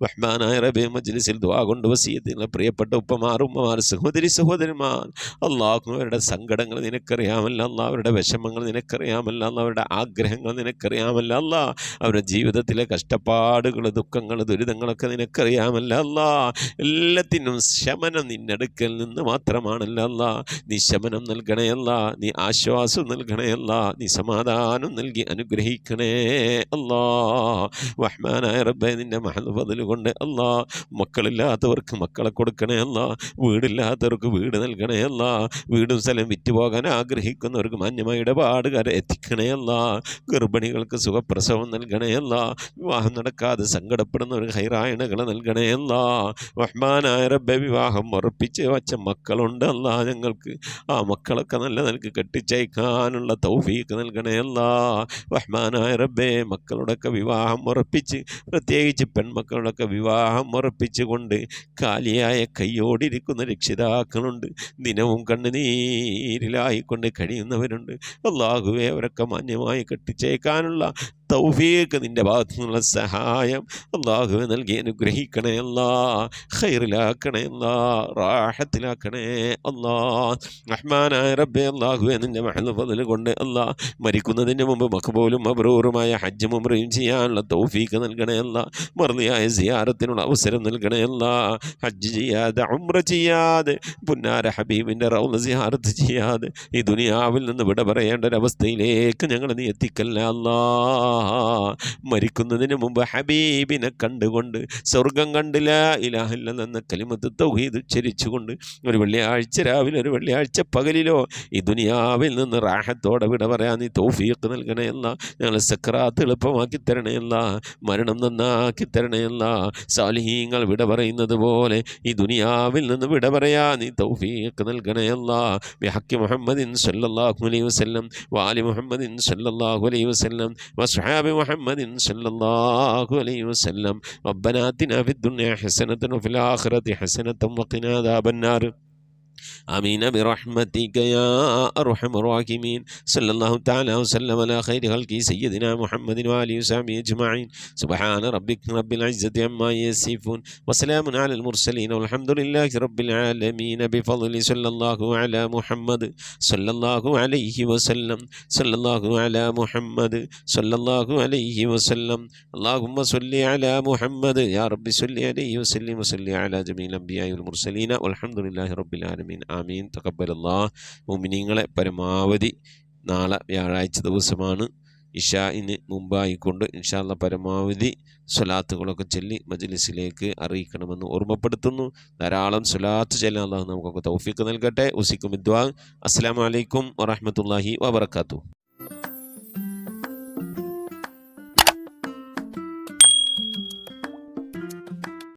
Speaker 3: റഹ്മാനായ റബ്ബേ, മജ്‌ലിസിൽ ദുആ കൊണ്ട് വസിയത്ത് പ്രിയപ്പെട്ട ഉപ്പമാർ, ഉമ്മമാർ, സഹോദരി, സഹോദരന്മാർ, അല്ലാഹു, അവരുടെ സങ്കടങ്ങൾ നിനക്കറിയാമല്ലോ അല്ലാ. അവരുടെ വിഷമങ്ങൾ നിനക്കറിയാമല്ലോ അല്ലാ. അവരുടെ ആഗ്രഹങ്ങൾ നിനക്കറിയാമല്ലോ അല്ലാ. അവരുടെ ജീവിതത്തിലെ കഷ്ടപ്പാടുകൾ, ദുഃഖങ്ങൾ, ദുരിതങ്ങളൊക്കെ നിനക്കറിയാമല്ലോ അല്ലാ. എല്ലാത്തിനും ശമനം നിന്നടുക്കൽ നിന്ന് മാത്രമാണല്ലോ അല്ലാ. നീ ശമനം നൽകണേ അല്ലാ. നീ ആശ്വാസം നൽകണേ അല്ലാ. നീ സമാധാനം നൽകി അനുഗ്രഹിക്കണേ അല്ലാ. റഹ്മാനായ റബ്ബേ, നിന്റെ മഹദ് ഫദ്ല് കൊണ്ട് അല്ലാ, മക്കളില്ലാത്തവർക്ക് മക്കളെ കൊടുക്കണേ അല്ലാ. വീടില്ലാത്തവർക്ക് വീട് നൽകണേ അല്ലാ. വീടും സ്ഥലം വിറ്റുപോകാൻ ആഗ്രഹിക്കുന്നവർക്ക് മാന്യമായ ഇടപാടുകാരെ എത്തിക്കണേ അല്ലാ. ഗർഭിണികൾക്ക് സുഖപ്രസവം നൽകണേ അല്ലാ. വിവാഹം നടക്കാതെ സങ്കടപ്പെടുന്നവർക്ക് ഹൈറായണകളെ നൽകണേ അല്ലാ. റഹ്മാനായ റബ്ബേ, വിവാഹം ഉറപ്പിച്ച് വച്ച മക്കളുണ്ട് അല്ലാ. ഞങ്ങൾക്ക് ആ മക്കളൊക്കെ നല്ല നിലക്ക് കെട്ടിച്ചയക്കാനുള്ള തൗഫീഖ് നൽകണേ അല്ലാ. റഹ്മാനായ റബ്ബേ, മക്കളുടെയൊക്കെ വിവാഹം ഉറപ്പിച്ച്, പ്രത്യേകിച്ച് പെൺമക്കളുടെയൊക്കെ വിവാഹം ഉറപ്പിച്ചുകൊണ്ട് കാലിയായ കൈയോടിരിക്കുന്ന രക്ഷിതാക്കളുണ്ട്, ദിനവും കണ്ണുനീരിലായിക്കൊണ്ട് കഴിയുന്നവരുണ്ട്. അല്ലാഹുവേ, അവരൊക്കെ മാന്യമായി കെട്ടിച്ചേക്കാനുള്ള തൗഫീഖ് നിൻ്റെ ഭാഗത്തു നിന്നുള്ള സഹായം അല്ലാഹുവേ നൽകി അനുഗ്രഹിക്കണേ അല്ലാ, ഖൈറിലാക്കണേ അല്ലാ, റാഹത്തിലാക്കണേ അല്ലാ. റഹ്മാനായ റബ്ബേ, അല്ലാഹുവേ, നിൻ്റെ മഹ്ദ് ഫദ്ല് കൊണ്ട് അല്ലാ മരിക്കുന്നതിന് മുമ്പ് മഖ്ബൂലും മബ്റൂറുമായ ഹജ്ജും ഉംറയും ചെയ്യാനുള്ള തൗഫീഖ് നൽകണേ അല്ലാ. മർദിയായ സിയാറത്തിനുള്ള അവസരം നൽകണേ അല്ലാ. ഹജ്ജ് ചെയ്യാതെ ഉംറ ചെയ്യാതെ പുന്നാര ഹബീബിൻ്റെ റൗള സിയാറത്ത് ചെയ്യാതെ ഈ ദുനിയാവിൽ നിന്ന് വിട പറയേണ്ട ഒരവസ്ഥയിലേക്ക് ഞങ്ങളെ നീ എത്തിക്കല്ല അല്ലാ. മരിക്കുന്നതിന് മുമ്പ് ഹബീബിനെ കണ്ടുകൊണ്ട് സ്വർഗം കണ്ട് ലാ ഇലാഹ ഇല്ലല്ലാഹ് എന്ന കലിമത്ത് തൗഹീദ് ഉച്ചരിച്ചുകൊണ്ട് ഒരു വെള്ളിയാഴ്ച രാവിലെ ഒരു വെള്ളിയാഴ്ച പകലിലോ ഈ ദുനിയാവിൽ നിന്ന് റാഹത്തോടെ വിട പറയാൻ നീ തൗഫീഖ് നൽകണേ അല്ലാ. ഞങ്ങളെ സക്രാത്ത് എളുപ്പമാക്കി തരണേ അല്ലാ, മരണം നന്നാക്കി തരണേ അല്ലാ. സാലിഹീങ്ങൾ വിട പറയുന്നത് പോലെ ഈ ദുനിയാവിൽ നിന്ന് വിട പറയാൻ നീ തൗഫീഖ് നൽകണേ അല്ലാ. ബിഹഖി മുഹമ്മദിൻ സല്ലല്ലാഹു അലൈഹി വസല്ലം വആലി മുഹമ്മദിൻ സല്ലല്ലാഹു അലൈഹി വസല്ലം വസ്ഹാബി മുഹമ്മദിൻ സല്ലല്ലാഹു അലൈഹി വസല്ലം. റബ്ബനാ ആതിനാ ഫിദ്ദുനിയ ഹസനതൻ വഫിൽ ആഖിറതി ഹസനതൻ വഖിനാ അദാബന്നാർ. آمين برحمتك يا أرحم الراحمين. صلى الله تعالى وسلم على خير خلقه سيدنا محمد وآله وصحبه أجمعين. سبحان ربك رب العزة عما يصفون وسلام على المرسلين والحمد لله رب العالمين. بفضل صلى الله على محمد صلى الله عليه وسلم. صلى الله على محمد صلى الله عليه وسلم. اللهم صل على محمد يا رب صل عليه وسلم وصل على جميع الأنبياء والمرسلين والحمد لله رب العالمين. ആമീൻ. തഖബ്ബലല്ലാഹ്. മുഅ്മിനീങ്ങളെ, പരമാവധി നാളെ വ്യാഴാഴ്ച ദിവസമാണ്, ഇശാഇന് മുമ്പായിക്കൊണ്ട് ഇൻഷാ അല്ലാഹ് പരമാവധി സ്വലാത്തുകളൊക്കെ ചൊല്ലി മജ്ലിസിലേക്ക് അറിയിക്കണമെന്ന് ഓർമ്മപ്പെടുത്തുന്നു. ധാരാളം സ്വലാത്ത് ചൊല്ലാൻ അല്ലാഹു നമുക്കൊക്കെ തൗഫീഖ് നൽകട്ടെ. ഉസിക്കും ദുആ. അസ്സലാമു അലൈക്കും വറഹ്മത്തുള്ളാഹി വബറകാതുഹു.